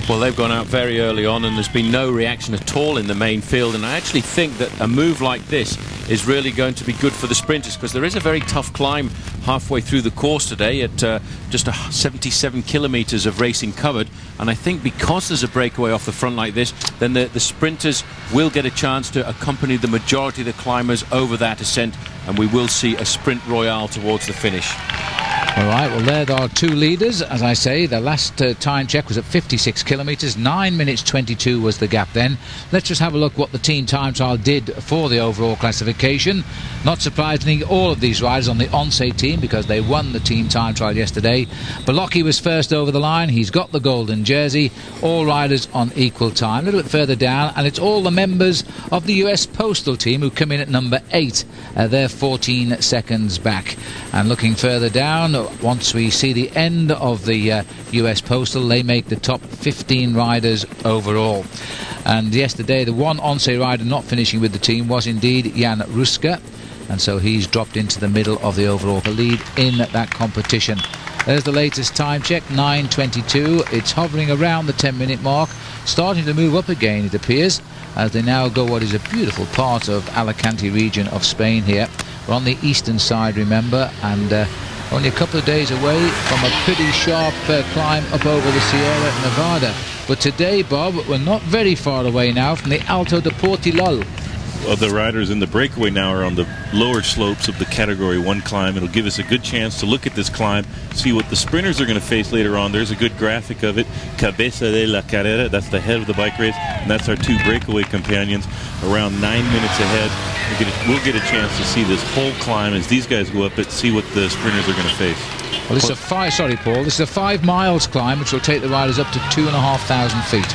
Well, they've gone out very early on, and there's been no reaction at all in the main field, and I actually think that a move like this is really going to be good for the sprinters, because there is a very tough climb halfway through the course today at just 77 kilometres of racing covered, and I think because there's a breakaway off the front like this, then the sprinters will get a chance to accompany the majority of the climbers over that ascent, and we will see a sprint royale towards the finish. All right, well, there are two leaders. As I say, the last time check was at 56 kilometres. 9 minutes 22 was the gap then. Let's just have a look what the team time trial did for the overall classification. Not surprisingly, all of these riders on the ONCE team, because they won the team time trial yesterday. Beloki was first over the line. He's got the golden jersey. All riders on equal time. A little bit further down, and it's all the members of the US Postal team who come in at number 8. They're 14 seconds back. And looking further down, once we see the end of the US Postal, they make the top 15 riders overall. And yesterday, the one ONCE rider not finishing with the team was indeed Jan Ruska, and so he's dropped into the middle of the overall lead in that competition. There's the latest time check, 9:22. It's hovering around the 10-minute mark, starting to move up again, it appears, as they now go what is a beautiful part of Alicante region of Spain here. We're on the eastern side, remember, and only a couple of days away from a pretty sharp climb up over the Sierra Nevada. But today, Bob, we're not very far away now from the Alto de Portillo. Well, the riders in the breakaway now are on the lower slopes of the Category 1 climb. It'll give us a good chance to look at this climb, see what the sprinters are going to face later on. There's a good graphic of it. Cabeza de la Carrera, that's the head of the bike race, and that's our two breakaway companions around 9 minutes ahead. We'll get a chance to see this whole climb as these guys go up and see what the sprinters are going to face. Well, this is a 5 miles climb, which will take the riders up to 2,500 feet.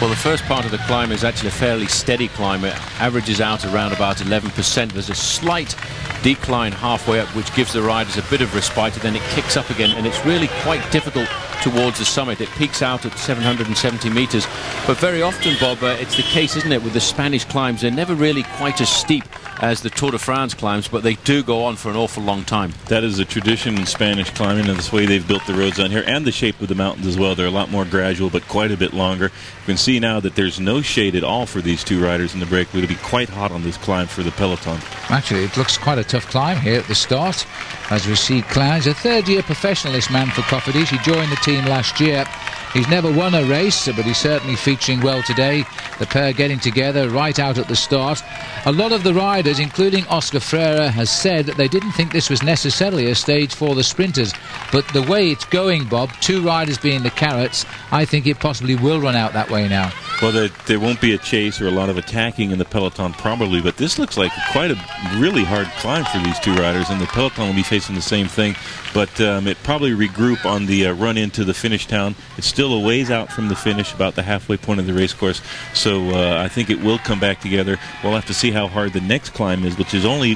Well, the first part of the climb is actually a fairly steady climb. It averages out around about 11%. There's a slight decline halfway up, which gives the riders a bit of respite, and then it kicks up again, and it's really quite difficult towards the summit. It peaks out at 770 meters, but very often, Bob, it's the case, isn't it, with the Spanish climbs? They're never really quite as steep as the Tour de France climbs, but they do go on for an awful long time. That is a tradition in Spanish climbing, and this way they've built the roads on here, and the shape of the mountains as well. They're a lot more gradual, but quite a bit longer. You can see now that there's no shade at all for these two riders in the breakaway. It'll be quite hot on this climb for the peloton. Actually, it looks quite a tough climb here at the start, as we see Klein. He's a third-year professional, this man, for Cofidis. He joined the team last year. He's never won a race, but he's certainly featuring well today. The pair getting together right out at the start. A lot of the riders, including Óscar Sevilla, has said that they didn't think this was necessarily a stage for the sprinters. But the way it's going, Bob, two riders being the carrots, I think it possibly will run out that way now. Well, there won't be a chase or a lot of attacking in the peloton probably, but this looks like quite a really hard climb for these two riders, and the peloton will be facing the same thing. But it probably regroup on the run into the finish town. It's still a ways out from the finish, about the halfway point of the race course, so I think it will come back together. We'll have to see how hard the next climb is, which is only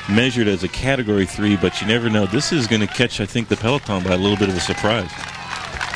measured as a Category 3, but you never know. This is going to catch, I think, the peloton by a little bit of a surprise.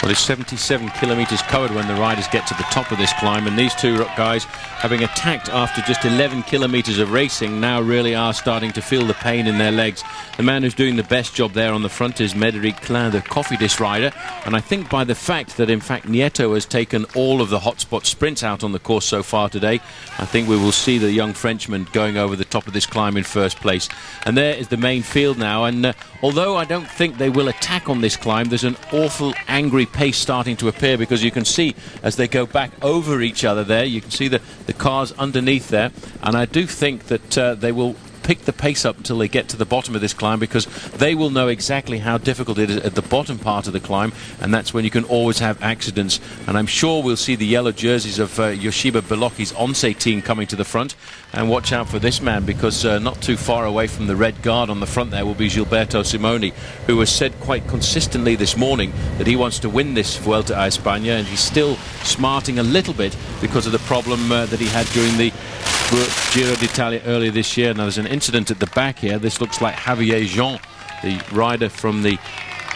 Well, it's 77 kilometers covered when the riders get to the top of this climb, and these two guys, having attacked after just 11 kilometers of racing, now really are starting to feel the pain in their legs. The man who's doing the best job there on the front is Médéric Klein, the Cofidis rider, and I think by the fact that in fact Nieto has taken all of the hotspot sprints out on the course so far today, I think we will see the young Frenchman going over the top of this climb in first place. And there is the main field now, and although I don't think they will attack on this climb, there's an awful angry pace starting to appear, because you can see as they go back over each other there, you can see the cars underneath there, and I do think that they will pick the pace up until they get to the bottom of this climb, because they will know exactly how difficult it is at the bottom part of the climb, and that's when you can always have accidents. And I'm sure we'll see the yellow jerseys of Joseba Beloki's ONCE team coming to the front. And watch out for this man, because not too far away from the red guard on the front there will be Gilberto Simoni, who has said quite consistently this morning that he wants to win this Vuelta a España, and he's still smarting a little bit because of the problem that he had during the Giro d'Italia earlier this year. Now there's an incident at the back here. This looks like Javier Jean, the rider from the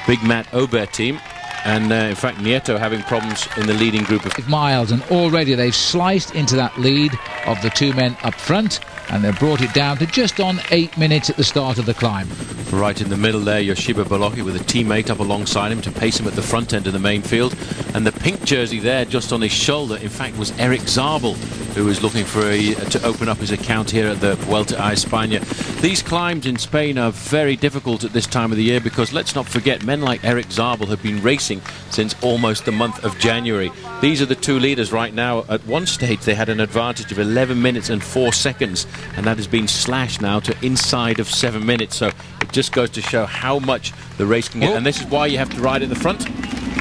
Big Matt Aubert team. And in fact, Nieto having problems in the leading group of miles, and already they've sliced into that lead of the two men up front, and they've brought it down to just on 8 minutes at the start of the climb. Right in the middle there, Joseba Beloki with a teammate up alongside him to pace him at the front end of the main field. And the pink jersey there just on his shoulder, in fact, was Eric Zabel, who was looking for to open up his account here at the Vuelta a España. These climbs in Spain are very difficult at this time of the year, because let's not forget, men like Eric Zabel have been racing since almost the month of January. These are the two leaders right now. At one stage they had an advantage of 11 minutes and 4 seconds, and that has been slashed now to inside of 7 minutes, so It just goes to show how much the race can get, and this is why you have to ride at the front.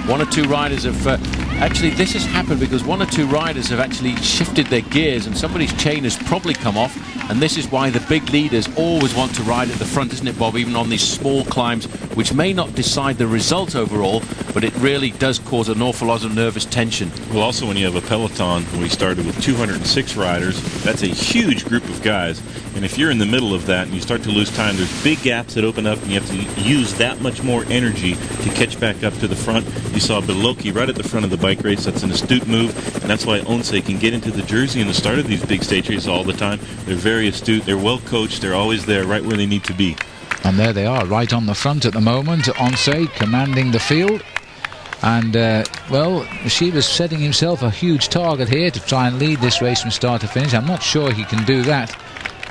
One or two riders have actually, this has happened because one or two riders have actually shifted their gears, and somebody's chain has probably come off, and this is why the big leaders always want to ride at the front, isn't it, Bob? Even on these small climbs, which may not decide the result overall, but it really does cause an awful lot of nervous tension. Well, also when you have a peloton, we started with 206 riders, that's a huge group of guys, and if you're in the middle of that and you start to lose time, there's big gaps that open up, and you have to use that much more energy to catch back up to the front. You saw Beloki right at the front of the bike race. That's an astute move, and that's why ONCE can get into the jersey in the start of these big stage races all the time. They're very astute, they're well coached, they're always there right where they need to be. And there they are, right on the front at the moment. ONCE commanding the field. And, well, Sheba's setting himself a huge target here to try and lead this race from start to finish. I'm not sure he can do that.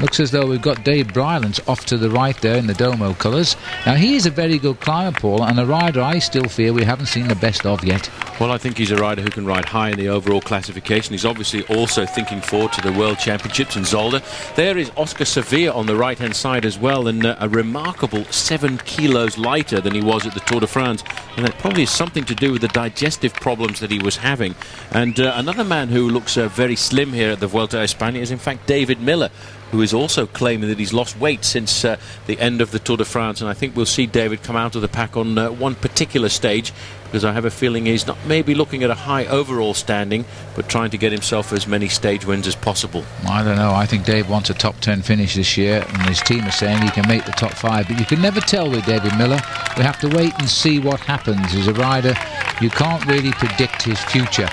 Looks as though we've got Dave Brylands off to the right there in the Domo colours. Now, he is a very good climber, Paul, and a rider I still fear we haven't seen the best of yet. Well, I think he's a rider who can ride high in the overall classification. He's obviously also thinking forward to the World Championships in Zolder. There is Óscar Sevilla on the right-hand side as well, and a remarkable 7 kilos lighter than he was at the Tour de France. And that probably has something to do with the digestive problems that he was having. And another man who looks very slim here at the Vuelta a España is, in fact, David Miller, who is also claiming that he's lost weight since the end of the Tour de France. And I think we'll see David come out of the pack on one particular stage, because I have a feeling he's not maybe looking at a high overall standing, but trying to get himself as many stage wins as possible. I don't know. I think Dave wants a top 10 finish this year, and his team are saying he can make the top 5. But you can never tell with David Miller. We have to wait and see what happens. As a rider, you can't really predict his future.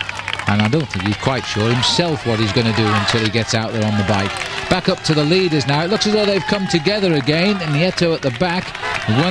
And I don't think he's quite sure himself what he's going to do until he gets out there on the bike. Back up to the leaders now. It looks as though they've come together again. And Nieto at the back.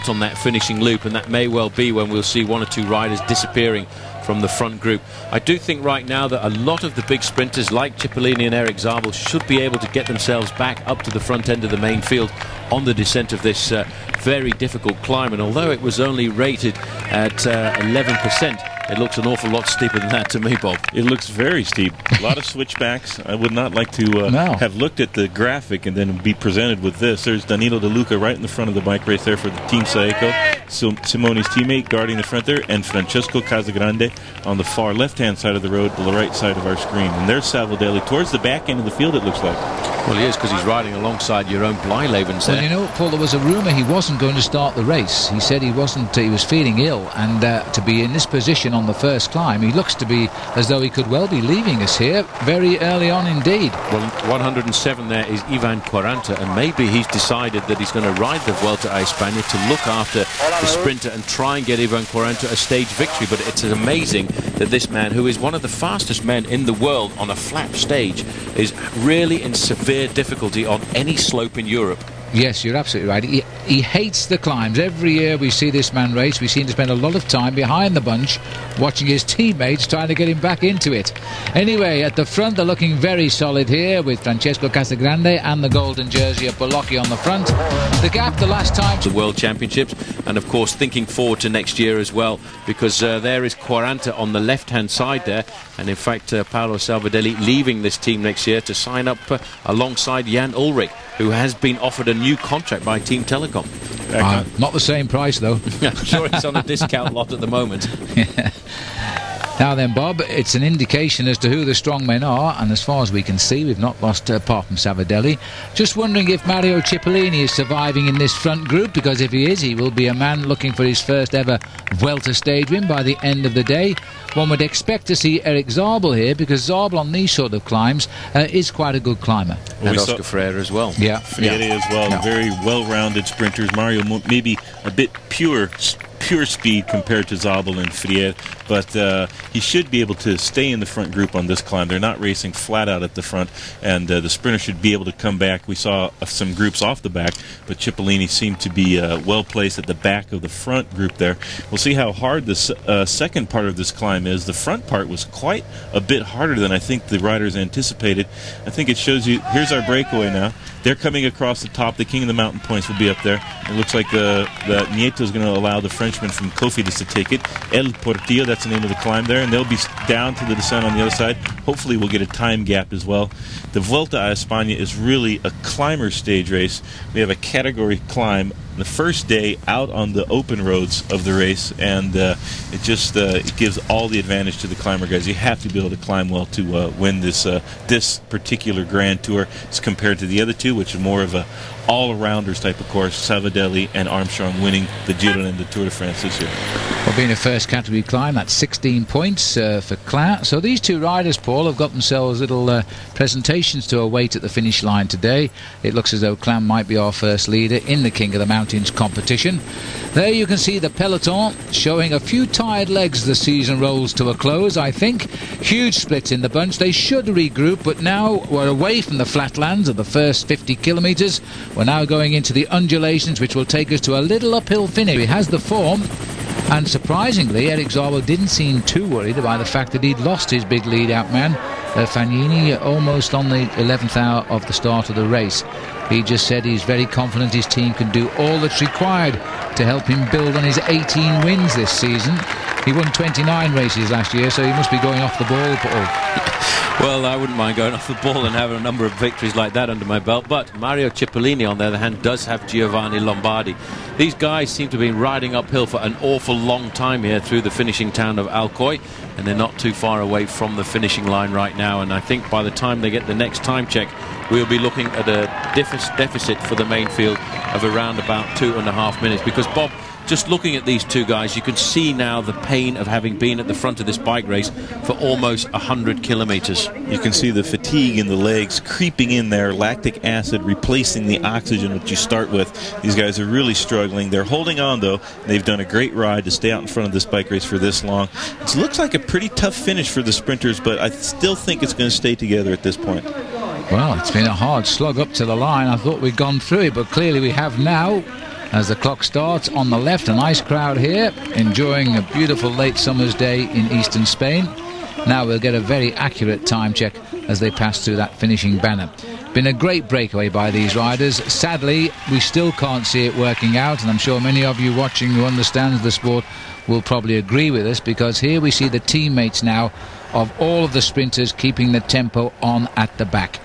On that finishing loop, and that may well be when we'll see one or two riders disappearing from the front group. I do think right now that a lot of the big sprinters like Cipollini and Erik Zabel should be able to get themselves back up to the front end of the main field on the descent of this very difficult climb. And although it was only rated at 11%, it looks an awful lot steeper than that to me, Bob. It looks very steep. A lot of switchbacks. I would not like to have looked at the graphic and then be presented with this. There's Danilo De Luca right in the front of the bike race there for the Team Saeco. Simone's teammate guarding the front there, and Francesco Casagrande on the far left-hand side of the road, the right side of our screen. And there's Savoldelli towards the back end of the field, it looks like. Well, he is, because he's riding alongside your own Blijlevens there. Well, you know, Paul, there was a rumour he wasn't going to start the race. He said he wasn't. He was feeling ill, and to be in this position on the first climb, he looks to be as though he could well be leaving us here very early on indeed. Well, 107 there is Ivan Quaranta, and maybe he's decided that he's going to ride the Vuelta a España to look after the sprinter and try and get Ivan Quaranta a stage victory. But it's amazing that this man, who is one of the fastest men in the world on a flat stage, is really in severe difficulty on any slope in Europe. Yes, you're absolutely right. He hates the climbs. Every year we see this man race, we seem to spend a lot of time behind the bunch watching his teammates trying to get him back into it. Anyway, at the front they're looking very solid here with Francesco Casagrande and the golden jersey of Beloki on the front. The gap the last time to the World Championships, and of course thinking forward to next year as well, because there is Quaranta on the left-hand side there, and in fact Paolo Savoldelli leaving this team next year to sign up alongside Jan Ullrich, who has been offered a new contract by Team Telecom. Not the same price, though. I'm sure it's on a discount lot at the moment. Now then, Bob, it's an indication as to who the strong men are, and as far as we can see, we've not lost apart from Savoldelli. Just wondering if Mario Cipollini is surviving in this front group, because if he is, he will be a man looking for his first ever Vuelta stage win by the end of the day. One would expect to see Erik Zabel here, because Zabel on these sort of climbs is quite a good climber. And Oscar Freire as well. Yeah. Freire as well. Yeah. Very well-rounded sprinters. Mario maybe a bit pure speed compared to Zabel and Freire, but he should be able to stay in the front group on this climb. They're not racing flat out at the front, and the sprinter should be able to come back. We saw some groups off the back, but Cipollini seemed to be well placed at the back of the front group there. We'll see how hard this second part of this climb is. The front part was quite a bit harder than I think the riders anticipated. I think it shows you, here's our breakaway now. They're coming across the top. The King of the Mountain points will be up there. It looks like the Nieto is going to allow the Frenchman from Cofidis to take it. El Portillo, that's the name of the climb there, and they'll be down to the descent on the other side. hopefully we'll get a time gap as well. The Vuelta a España is really a climber stage race. We have a category climb the first day out on the open roads of the race, and it gives all the advantage to the climber guys. You have to be able to climb well to win this particular Grand Tour as compared to the other two, which is more of a all-arounders type of course. Savidelli and Armstrong winning the Giro and the Tour de France this year. Well, being a first category climb, that's 16 points for Klein. So these two riders, Paul, have got themselves little presentations to await at the finish line today. It looks as though Klein might be our first leader in the King of the Mountains competition. There you can see the peloton showing a few tired legs as the season rolls to a close, I think. Huge splits in the bunch. They should regroup, but now we're away from the flatlands of the first 50 kilometres. We're now going into the undulations, which will take us to a little uphill finish. He has the form, and surprisingly, Eric Szabo didn't seem too worried by the fact that he'd lost his big lead-out man, Fagnini, almost on the 11th hour of the start of the race. He just said he's very confident his team can do all that's required to help him build on his 18 wins this season. He won 29 races last year, so he must be going off the ball, Paul. Well, I wouldn't mind going off the ball and having a number of victories like that under my belt, but Mario Cipollini, on the other hand, does have Giovanni Lombardi. These guys seem to have been riding uphill for an awful long time here through the finishing town of Alcoy, and they're not too far away from the finishing line right now, and I think by the time they get the next time check, we'll be looking at a deficit for the main field of around about 2.5 minutes, because, Bob, just looking at these two guys, you can see now the pain of having been at the front of this bike race for almost 100 kilometers. You can see the fatigue in the legs creeping in there, lactic acid replacing the oxygen that you start with. These guys are really struggling. They're holding on, though. They've done a great ride to stay out in front of this bike race for this long. It looks like a pretty tough finish for the sprinters, but I still think it's going to stay together at this point. Well, it's been a hard slog up to the line. I thought we'd gone through it, but clearly we have now. As the clock starts on the left, a nice crowd here enjoying a beautiful late summer's day in eastern Spain. Now we'll get a very accurate time check as they pass through that finishing banner. Been a great breakaway by these riders. Sadly, we still can't see it working out, and I'm sure many of you watching who understands the sport will probably agree with us, because here we see the teammates now of all of the sprinters keeping the tempo on at the back.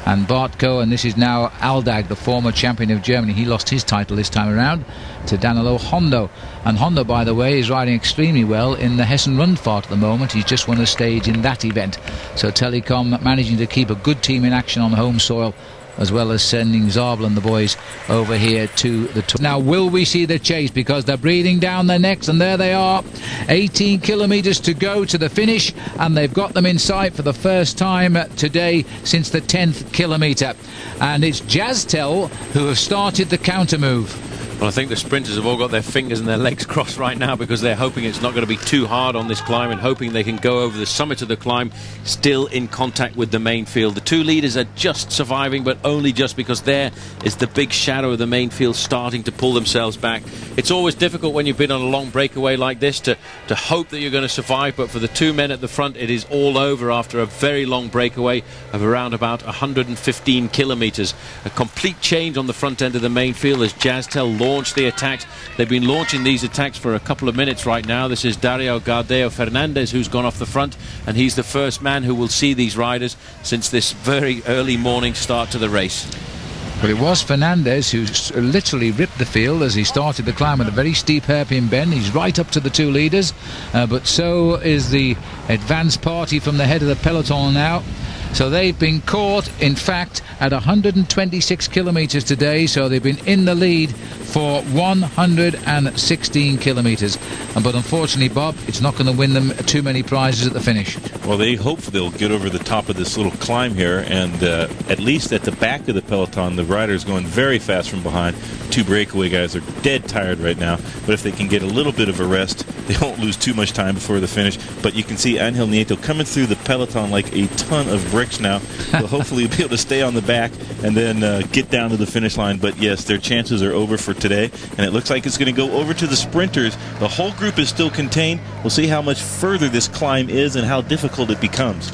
And Bartko, and this is now Aldag, the former champion of Germany. He lost his title this time around to Danilo Hondo. And Hondo, by the way, is riding extremely well in the Hessen-Rundfahrt at the moment. He's just won a stage in that event. So Telecom managing to keep a good team in action on home soil, as well as sending Zabel and the boys over here to the tour. Now, will we see the chase? Because they're breathing down their necks, and there they are. 18 kilometres to go to the finish, and they've got them in sight for the first time today since the 10th kilometre. And it's Jaztel who have started the counter move. Well, I think the sprinters have all got their fingers and their legs crossed right now, because they're hoping it's not going to be too hard on this climb, and hoping they can go over the summit of the climb still in contact with the main field. The two leaders are just surviving, but only just, because there is the big shadow of the main field starting to pull themselves back. It's always difficult when you've been on a long breakaway like this to hope that you're going to survive, but for the two men at the front, it is all over after a very long breakaway of around about 115 kilometres. A complete change on the front end of the main field as Jaztel launch the attacks. They've been launching these attacks for a couple of minutes right now. This is Dario Gardeo Fernandez who's gone off the front, and he's the first man who will see these riders since this very early morning start to the race. But it was Fernandez who literally ripped the field as he started the climb with a very steep hairpin bend. He's right up to the two leaders, but so is the advance party from the head of the peloton now. So they've been caught, in fact, at 126 kilometres today, so they've been in the lead for 116 kilometres. But unfortunately, Bob, it's not going to win them too many prizes at the finish. Well, they hope they'll get over the top of this little climb here, and at least at the back of the peloton, the riders going very fast from behind. Two breakaway guys are dead tired right now, but if they can get a little bit of a rest, they won't lose too much time before the finish. But you can see Angel Nieto coming through the peloton like a ton of bricks now. So hopefully he'll be able to stay on the back and then get down to the finish line. But yes, their chances are over for today, and it looks like it's going to go over to the sprinters. The whole group is still contained. We'll see how much further this climb is and how difficult it becomes.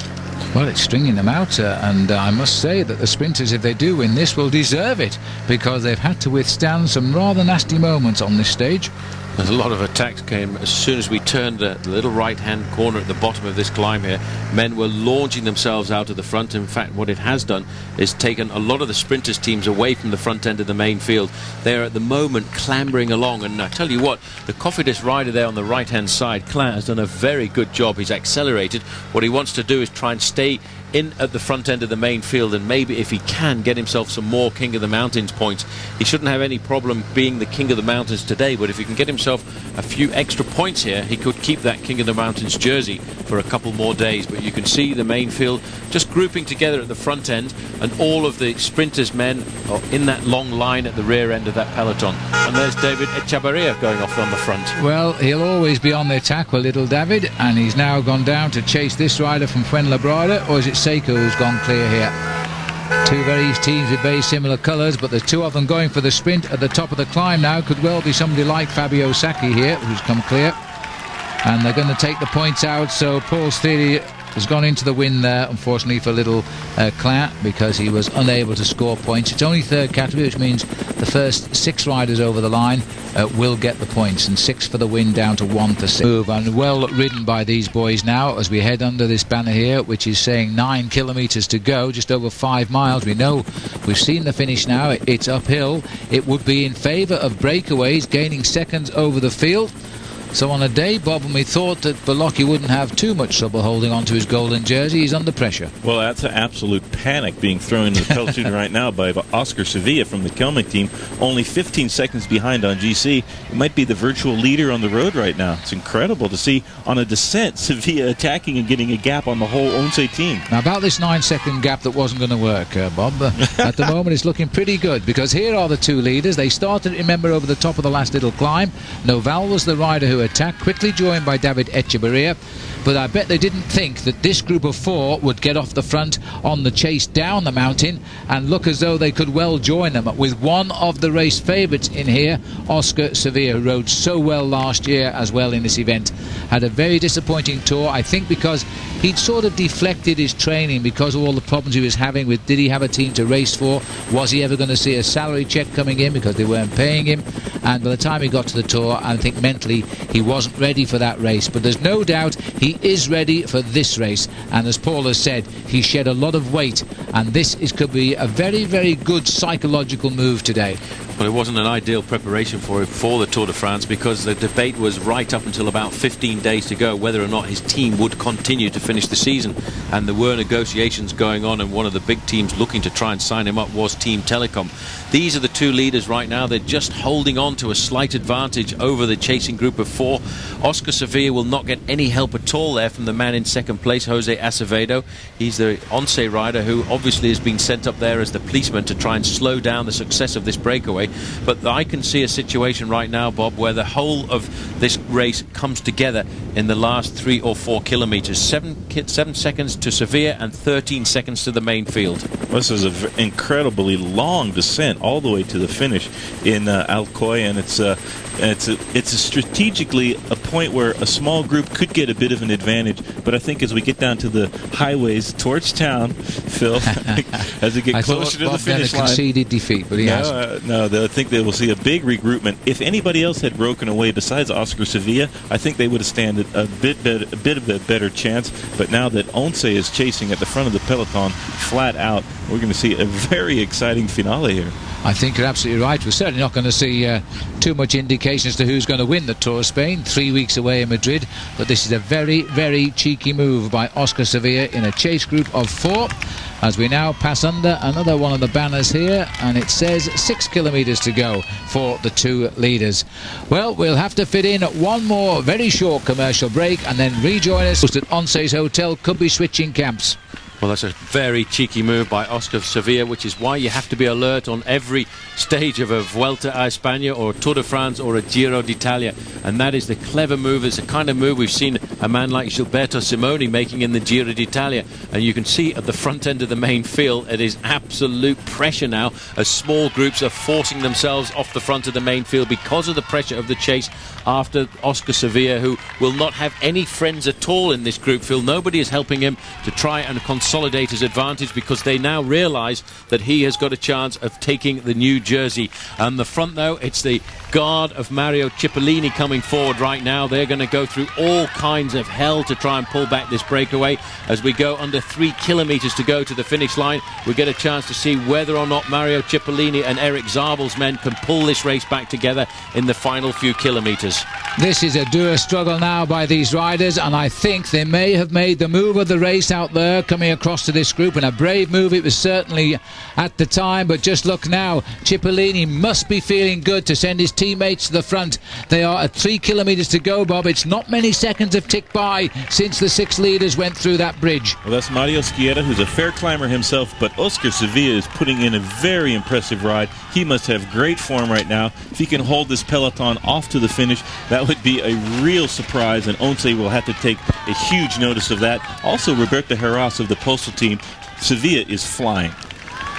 Well, it's stringing them out, and I must say that the sprinters, if they do win this, will deserve it, because they've had to withstand some rather nasty moments on this stage. There's a lot of attacks came as soon as we turned the little right-hand corner at the bottom of this climb here. Men were launching themselves out of the front. In fact, what it has done is taken a lot of the sprinters teams away from the front end of the main field. They're at the moment clambering along, and I tell you what, the Cofidis rider there on the right-hand side, Clint, has done a very good job. He's accelerated. What he wants to do is try and stay in at the front end of the main field, and maybe if he can get himself some more King of the Mountains points. He shouldn't have any problem being the King of the Mountains today, but if he can get himself a few extra points here, he could keep that King of the Mountains jersey for a couple more days. But you can see the main field just grouping together at the front end, and all of the sprinters men are in that long line at the rear end of that peloton. And there's David Echevarria going off on the front. Well, he'll always be on the attack with little David, and he's now gone down to chase this rider from Fuenlabrada, or is it Seiko who's gone clear here? Two teams with very similar colours, but there's two of them going for the sprint at the top of the climb now. Could well be somebody like Fabio Sacchi here, who's come clear, and they're going to take the points out. So Paul's theory has gone into the wind there, unfortunately for little Clint, because he was unable to score points. It's only third category, which means the first 6 riders over the line will get the points, and 6 for the win, down to 1 for 6. Move, and well ridden by these boys now as we head under this banner here, which is saying 9 kilometres to go, just over 5 miles. We know, we've seen the finish now. It's uphill. It would be in favour of breakaways, gaining seconds over the field. So on a day, Bob, when we thought that Beloki wouldn't have too much trouble holding on to his golden jersey, he's under pressure. Well, that's an absolute panic being thrown into the peloton right now by Óscar Sevilla from the Kelme team. Only 15 seconds behind on GC. It might be the virtual leader on the road right now. It's incredible to see on a descent Sevilla attacking and getting a gap on the whole ONCE team. Now, about this 9-second gap that wasn't going to work, Bob, at the moment it's looking pretty good, because here are the two leaders. They started, remember, over the top of the last little climb. Noval was the rider who attacked, quickly joined by David Echevarria, but I bet they didn't think that this group of 4 would get off the front on the chase down the mountain and look as though they could well join them, with one of the race favourites in here, Óscar Sevilla, who rode so well last year as well in this event. Had a very disappointing tour, I think, because he'd sort of deflected his training because of all the problems he was having with, did he have a team to race for? Was he ever going to see a salary check coming in because they weren't paying him? And by the time he got to the tour, I think mentally he wasn't ready for that race. But there's no doubt he is ready for this race. And as Paul has said, he shed a lot of weight, and this could be a very, very good psychological move today. Well, it wasn't an ideal preparation for him for the Tour de France, because the debate was right up until about 15 days to go whether or not his team would continue to finish the season, and there were negotiations going on, and one of the big teams looking to try and sign him up was Team Telecom. These are the two leaders right now. They're just holding on to a slight advantage over the chasing group of 4. Óscar Sevilla will not get any help at all there from the man in second place, Jose Acevedo. He's the ONCE rider who obviously has been sent up there as the policeman to try and slow down the success of this breakaway. But I can see a situation right now, Bob, where the whole of this race comes together in the last 3 or 4 kilometres. 7 seconds to Sevilla and 13 seconds to the main field. This is an incredibly long descent all the way to the finish in Alcoy, and it's strategically a point where a small group could get a bit of an advantage. But I think as we get down to the highways towards town, Phil, as we get closer to the finish line, conceded defeat, but he hasn't. No, I think they will see a big regroupment. If anybody else had broken away besides Óscar Sevilla, I think they would have stand a bit of a better chance. But now that ONCE is chasing at the front of the peloton flat out, we're going to see a very exciting finale here. I think you're absolutely right. We're certainly not going to see too much indication as to who's going to win the Tour of Spain 3 weeks away in Madrid, but this is a very, very cheeky move by Óscar Sevilla in a chase group of 4 as we now pass under another one of the banners here, and it says 6 kilometres to go for the 2 leaders. Well, we'll have to fit in one more very short commercial break and then rejoin us at ONCE's hotel. Could be switching camps. Well, that's a very cheeky move by Óscar Sevilla, which is why you have to be alert on every stage of a Vuelta a España or a Tour de France or a Giro d'Italia. And that is the clever move. It's the kind of move we've seen a man like Gilberto Simoni making in the Giro d'Italia. And you can see at the front end of the main field, it is absolute pressure now as small groups are forcing themselves off the front of the main field because of the pressure of the chase after Óscar Sevilla, who will not have any friends at all in this group, Phil. Nobody is helping him to try and consolidate his advantage, because they now realise that he has got a chance of taking the new jersey. And the front, though, it's the guard of Mario Cipollini coming forward right now. They're going to go through all kinds of hell to try and pull back this breakaway. As we go under 3 kilometers to go to the finish line, we get a chance to see whether or not Mario Cipollini and Erik Zabel's men can pull this race back together in the final few kilometers. This is a dour struggle now by these riders, and I think they may have made the move of the race out there coming across to this group, and a brave move it was certainly at the time. But just look now, Cipollini must be feeling good to send his teammates to the front. They are at 3 kilometers to go, Bob. It's not many seconds have ticked by since the 6 leaders went through that bridge. Well, that's Mario Cipollini, who's a fair climber himself, but Óscar Sevilla is putting in a very impressive ride. He must have great form right now. If he can hold this peloton off to the finish, that would be a real surprise, and ONCE will have to take a huge notice of that. Also, Roberto Heras of the Postal team, Sevilla is flying.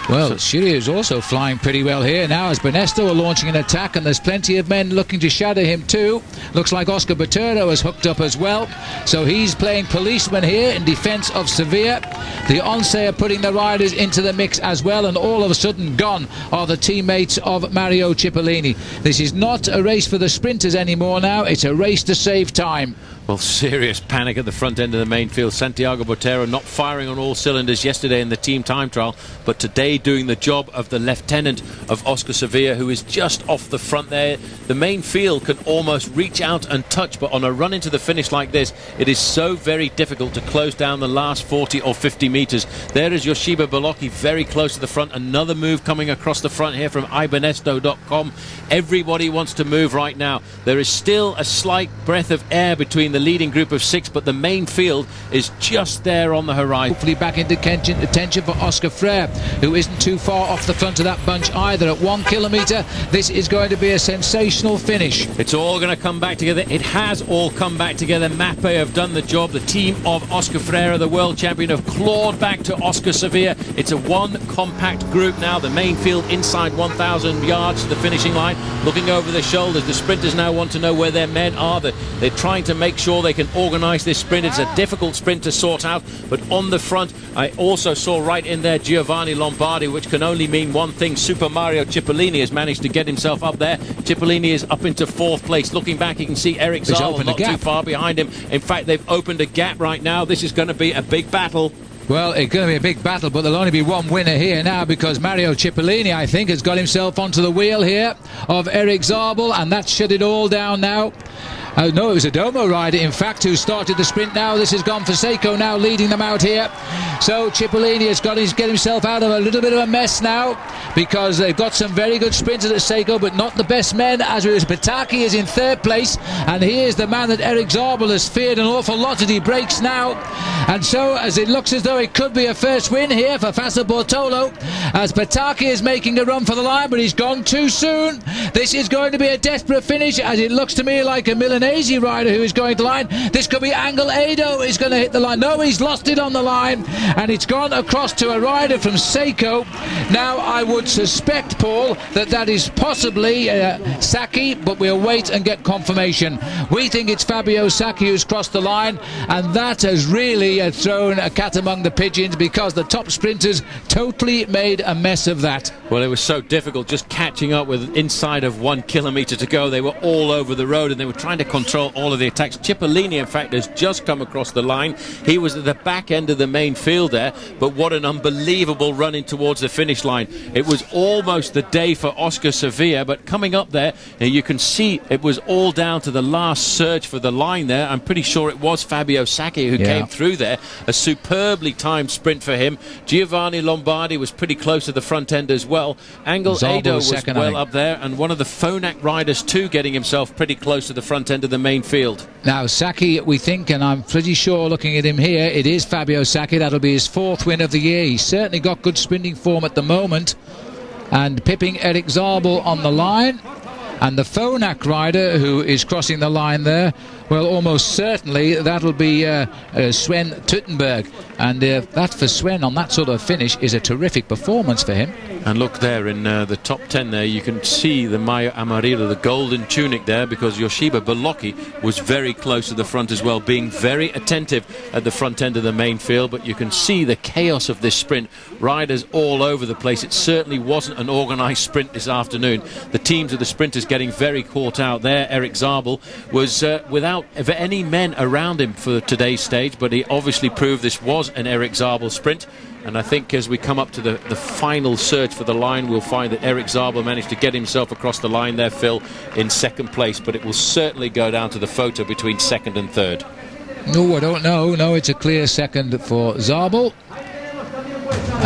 Well, Chile is also flying pretty well here now as Benesto are launching an attack, and there's plenty of men looking to shadow him too. Looks like Óscar Botero has hooked up as well, so he's playing policeman here in defence of Sevilla. The ONCE are putting the riders into the mix as well, and all of a sudden gone are the teammates of Mario Cipollini. This is not a race for the sprinters anymore now, it's a race to save time. Well, serious panic at the front end of the main field. Santiago Botero not firing on all cylinders yesterday in the team time trial, but today doing the job of the lieutenant of Óscar Sevilla, who is just off the front there. The main field can almost reach out and touch, but on a run into the finish like this, it is so very difficult to close down the last 40 or 50 meters. There is Joseba Beloki very close to the front. Another move coming across the front here from ibenesto.com. Everybody wants to move right now. There is still a slight breath of air between the leading group of 6, but the main field is just there on the horizon. Hopefully back into attention for Oscar Freire, who isn't too far off the front of that bunch either. At 1 kilometre, this is going to be a sensational finish. It's all going to come back together. It has all come back together. Mappe have done the job. The team of Oscar Freire, the world champion, have clawed back to Óscar Sevilla. It's a one compact group now. The main field inside 1,000 yards to the finishing line, looking over their shoulders. The sprinters now want to know where their men are. They're trying to make sure they can organise this sprint. It's a difficult sprint to sort out, but on the front I also saw right in there Giovanni Lombardi, which can only mean one thing. Super Mario Cipollini has managed to get himself up there. Cipollini is up into 4th place. Looking back, you can see Erik Zabel not too far behind him. In fact, they've opened a gap right now. This is going to be a big battle. Well, it's going to be a big battle, but there'll only be one winner here now, because Mario Cipollini, I think, has got himself onto the wheel here of Erik Zabel, and that's shut it all down now. No, it was a Domo rider, in fact, who started the sprint now. This has gone for Seiko now, leading them out here. So Cipollini has got to get himself out of a little bit of a mess now, because they've got some very good sprinters at Seiko, but not the best men. As it is, Pataki is in 3rd place, and he is the man that Erik Zabel has feared an awful lot as he breaks now. And so, as it looks as though it could be a first win here for Fassa Bortolo, as Pataki is making a run for the line, but he's gone too soon. This is going to be a desperate finish, as it looks to me like a Milanese rider who is going to line. This could be Angel Edo is going to hit the line. No, he's lost it on the line, and it's gone across to a rider from Seiko. Now, I would suspect, Paul, that is possibly Sacchi, but we'll wait and get confirmation. We think it's Fabio Sacchi who's crossed the line, and that has really thrown a cat among the pigeons, because the top sprinters totally made a mess of that. Well, it was so difficult just catching up with inside of 1 kilometre to go. They were all over the road, and they were trying to control all of the attacks. Cipollini, in fact, has just come across the line. He was at the back end of the main field there, but what an unbelievable run in towards the finish line. It was almost the day for Óscar Sevilla, but coming up there, you can see it was all down to the last surge for the line there. I'm pretty sure it was Fabio Sacchi who came through there. A superbly timed sprint for him. Giovanni Lombardi was pretty close to the front end as well. Angel Edo was well up there, and one of the Phonak riders too getting himself pretty close to the front end of the main field. Now Sacchi, we think, and I'm pretty sure looking at him here, it is Fabio Sacchi. That'll be his 4th win of the year. He's certainly got good sprinting form at the moment, and pipping Erik Zabel on the line. And the Phonak rider who is crossing the line there, well, almost certainly that'll be Sven Tuttenberg, and that for Sven on that sort of finish is a terrific performance for him. And look there in the top 10 there, you can see the Mayo Amarillo, the golden tunic there, because Joseba Beloki was very close to the front as well, being very attentive at the front end of the main field. But you can see the chaos of this sprint, riders all over the place. It certainly wasn't an organised sprint this afternoon. The teams of the sprinters getting very caught out there. Eric Zabel was without any men around him for today's stage, but he obviously proved this was an Eric Zabel sprint. And I think as we come up to the final search for the line, we'll find that Eric Zabel managed to get himself across the line there, Phil, in second place. But it will certainly go down to the photo between second and third. No, I don't know. No, it's a clear second for Zabel.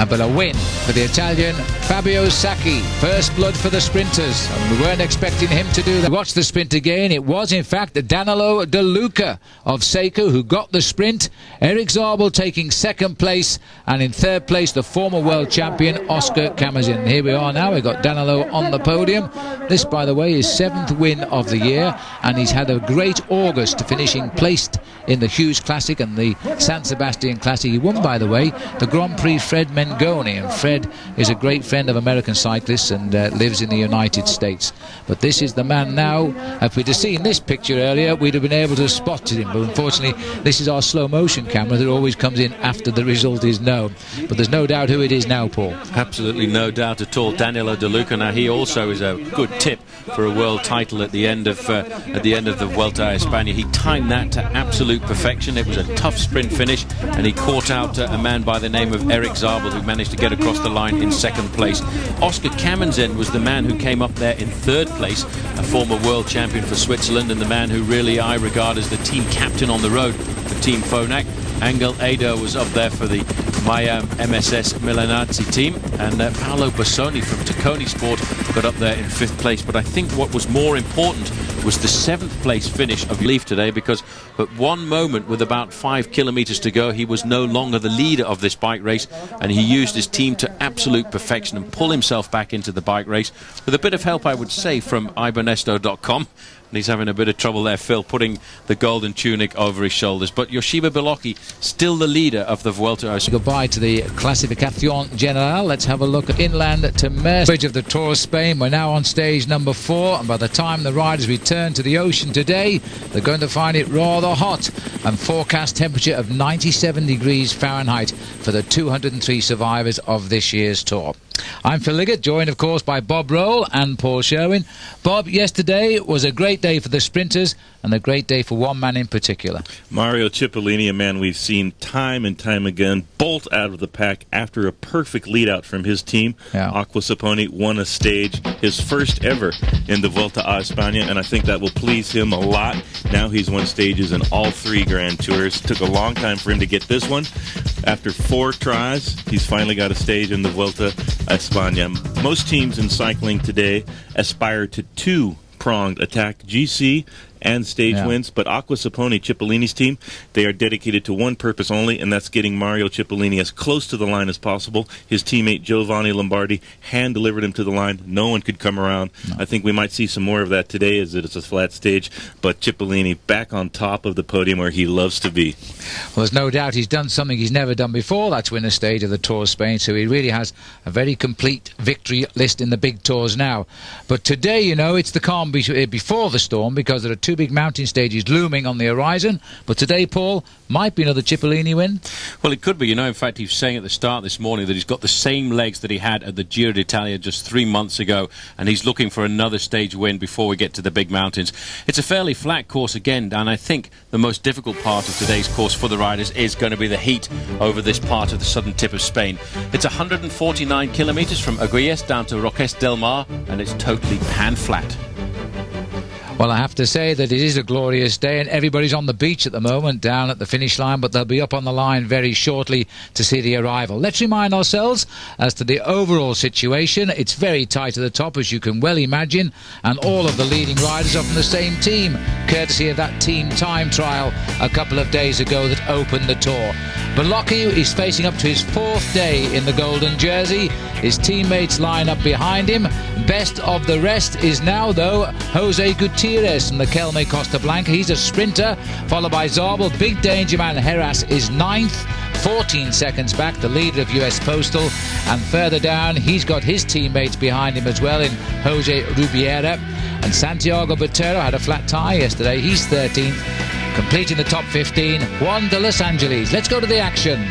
But a win for the Italian Fabio Sacchi. First blood for the sprinters, and we weren't expecting him to do that. Watch the sprint again. It was in fact Danilo De Luca of Seiko who got the sprint. Eric Zabel taking second place, and in third place the former world champion Óscar Sevilla. Here we are now. We've got Danilo on the podium. This, by the way, is 7th win of the year, and he's had a great August, finishing placed in the Hughes Classic and the San Sebastian Classic. He won, by the way, the Grand Prix Fred Mengoni, and Fred is a great friend of American cyclists and lives in the United States. But this is the man now. If we'd have seen this picture earlier, we'd have been able to have spotted him, but unfortunately this is our slow motion camera that always comes in after the result is known. But there's no doubt who it is now, Paul. Absolutely no doubt at all. Danilo De Luca. Now he also is a good tip for a world title at the end of the Vuelta a España. He timed that to absolute perfection. It was a tough sprint finish, and he caught out a man by the name of Eric Zabel, who managed to get across the line in second place. Óscar Sevilla was the man who came up there in third place, a former world champion for Switzerland, and the man who really I regard as the team captain on the road for Team Phonak. Angel Ado was up there for the Maya MSS Milanazzi team, and Paolo Bassoni from Tacconi Sport got up there in 5th place. But I think what was more important was the 7th place finish of Leaf today, because at one moment with about 5 kilometers to go, he was no longer the leader of this bike race, and he used his team to absolute perfection and pull himself back into the bike race with a bit of help, I would say, from ibonesto.com. And he's having a bit of trouble there, Phil, putting the golden tunic over his shoulders. But Joseba Beloki still the leader of the Vuelta. Goodbye to the Clasificación General. Let's have a look at inland to Merce, bridge of the Tour of Spain. We're now on stage number 4, and by the time the riders return to the ocean today, they're going to find it rather hot, and forecast temperature of 97 degrees Fahrenheit for the 203 survivors of this year's Tour. I'm Phil Liggett, joined of course by Bob Roll and Paul Sherwin. Bob, yesterday was a great day for the sprinters, and a great day for one man in particular. Mario Cipollini, a man we've seen time and time again bolt out of the pack after a perfect lead out from his team. Yeah. Aqua Saponi won a stage, his first ever in the Vuelta a España, and I think that will please him a lot. Now he's won stages in all 3 Grand Tours. It took a long time for him to get this one. After 4 tries, he's finally got a stage in the Vuelta a España. Most teams in cycling today aspire to 2-pronged attack, GC and stage wins, but Aqua Saponi, Cipollini's team, they are dedicated to one purpose only, and that's getting Mario Cipollini as close to the line as possible. His teammate Giovanni Lombardi hand-delivered him to the line. No one could come around. No. I think we might see some more of that today, as it's a flat stage, but Cipollini back on top of the podium where he loves to be. Well, there's no doubt he's done something he's never done before. That's win a stage of the Tour of Spain, so he really has a very complete victory list in the big tours now. But today, you know, it's the calm before the storm, because there are 2 big mountain stages looming on the horizon. But today, Paul, might be another Cipollini win. Well, it could be. You know, in fact, he was saying at the start this morning that he's got the same legs that he had at the Giro d'Italia just 3 months ago, and he's looking for another stage win before we get to the big mountains. It's a fairly flat course again, and I think the most difficult part of today's course for the riders is going to be the heat over this part of the southern tip of Spain. It's 149 kilometres from Aguillas down to Roques del Mar, and it's totally pan-flat. Well, I have to say that it is a glorious day, and everybody's on the beach at the moment down at the finish line, but they'll be up on the line very shortly to see the arrival. Let's remind ourselves as to the overall situation. It's very tight at the top, as you can well imagine, and all of the leading riders are from the same team, courtesy of that team time trial a couple of days ago that opened the Tour. Beloki is facing up to his 4th day in the golden jersey. His teammates line up behind him. Best of the rest is now, though, Jose Gutierrez from the Kelme-Costa Blanca. He's a sprinter, followed by Zabel. Big danger man Heras is 9th. 14 seconds back, the leader of US Postal, and further down he's got his teammates behind him as well in Jose Rubiera, and Santiago Botero had a flat tire yesterday. He's 13th, completing the top 15. Juan de Los Angeles. Let's go to the action.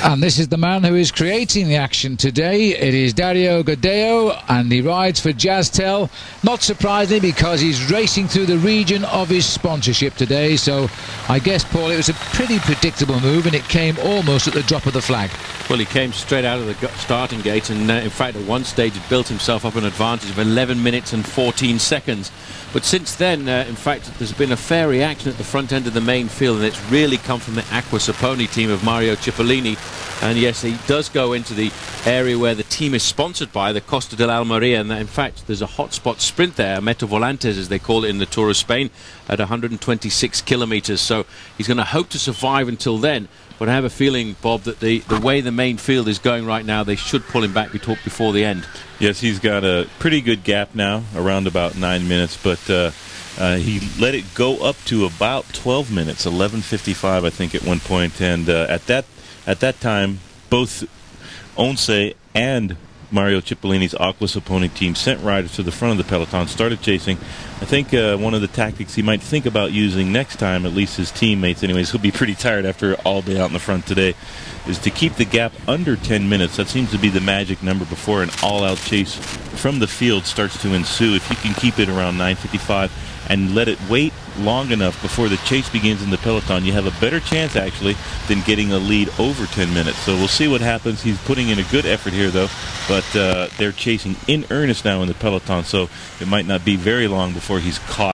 And this is the man who is creating the action today. It is Dario Gadeo, and he rides for Jazztel. Not surprisingly, because he's racing through the region of his sponsorship today. So I guess, Paul, it was a pretty predictable move, and it came almost at the drop of the flag. Well, he came straight out of the starting gate, and in fact at one stage had built himself up an advantage of 11 minutes and 14 seconds. But since then, in fact, there's been a fair reaction at the front end of the main field, and it's really come from the Acqua Saponi team of Mario Cipollini. And yes, he does go into the area where the team is sponsored by, the Costa del Almeria, and in fact there's a hotspot sprint there, Meta Volantes as they call it in the Tour of Spain, at 126 kilometers. So he's going to hope to survive until then. But I have a feeling, Bob, that the way the main field is going right now, they should pull him back before the end. Yes, he's got a pretty good gap now, around about 9 minutes, but he let it go up to about 12 minutes, 11:55 I think at one point, and at that time, both ONCE and Mario Cipollini's Acqua Saponi team sent riders to the front of the peloton, started chasing. I think one of the tactics he might think about using next time, at least his teammates anyways, he'll be pretty tired after all day out in the front today, is to keep the gap under 10 minutes. That seems to be the magic number before an all-out chase from the field starts to ensue. If you can keep it around 9:55 and let it wait long enough before the chase begins in the peloton, you have a better chance actually than getting a lead over 10 minutes. So we'll see what happens. He's putting in a good effort here though, but they're chasing in earnest now in the peloton, so it might not be very long before he's caught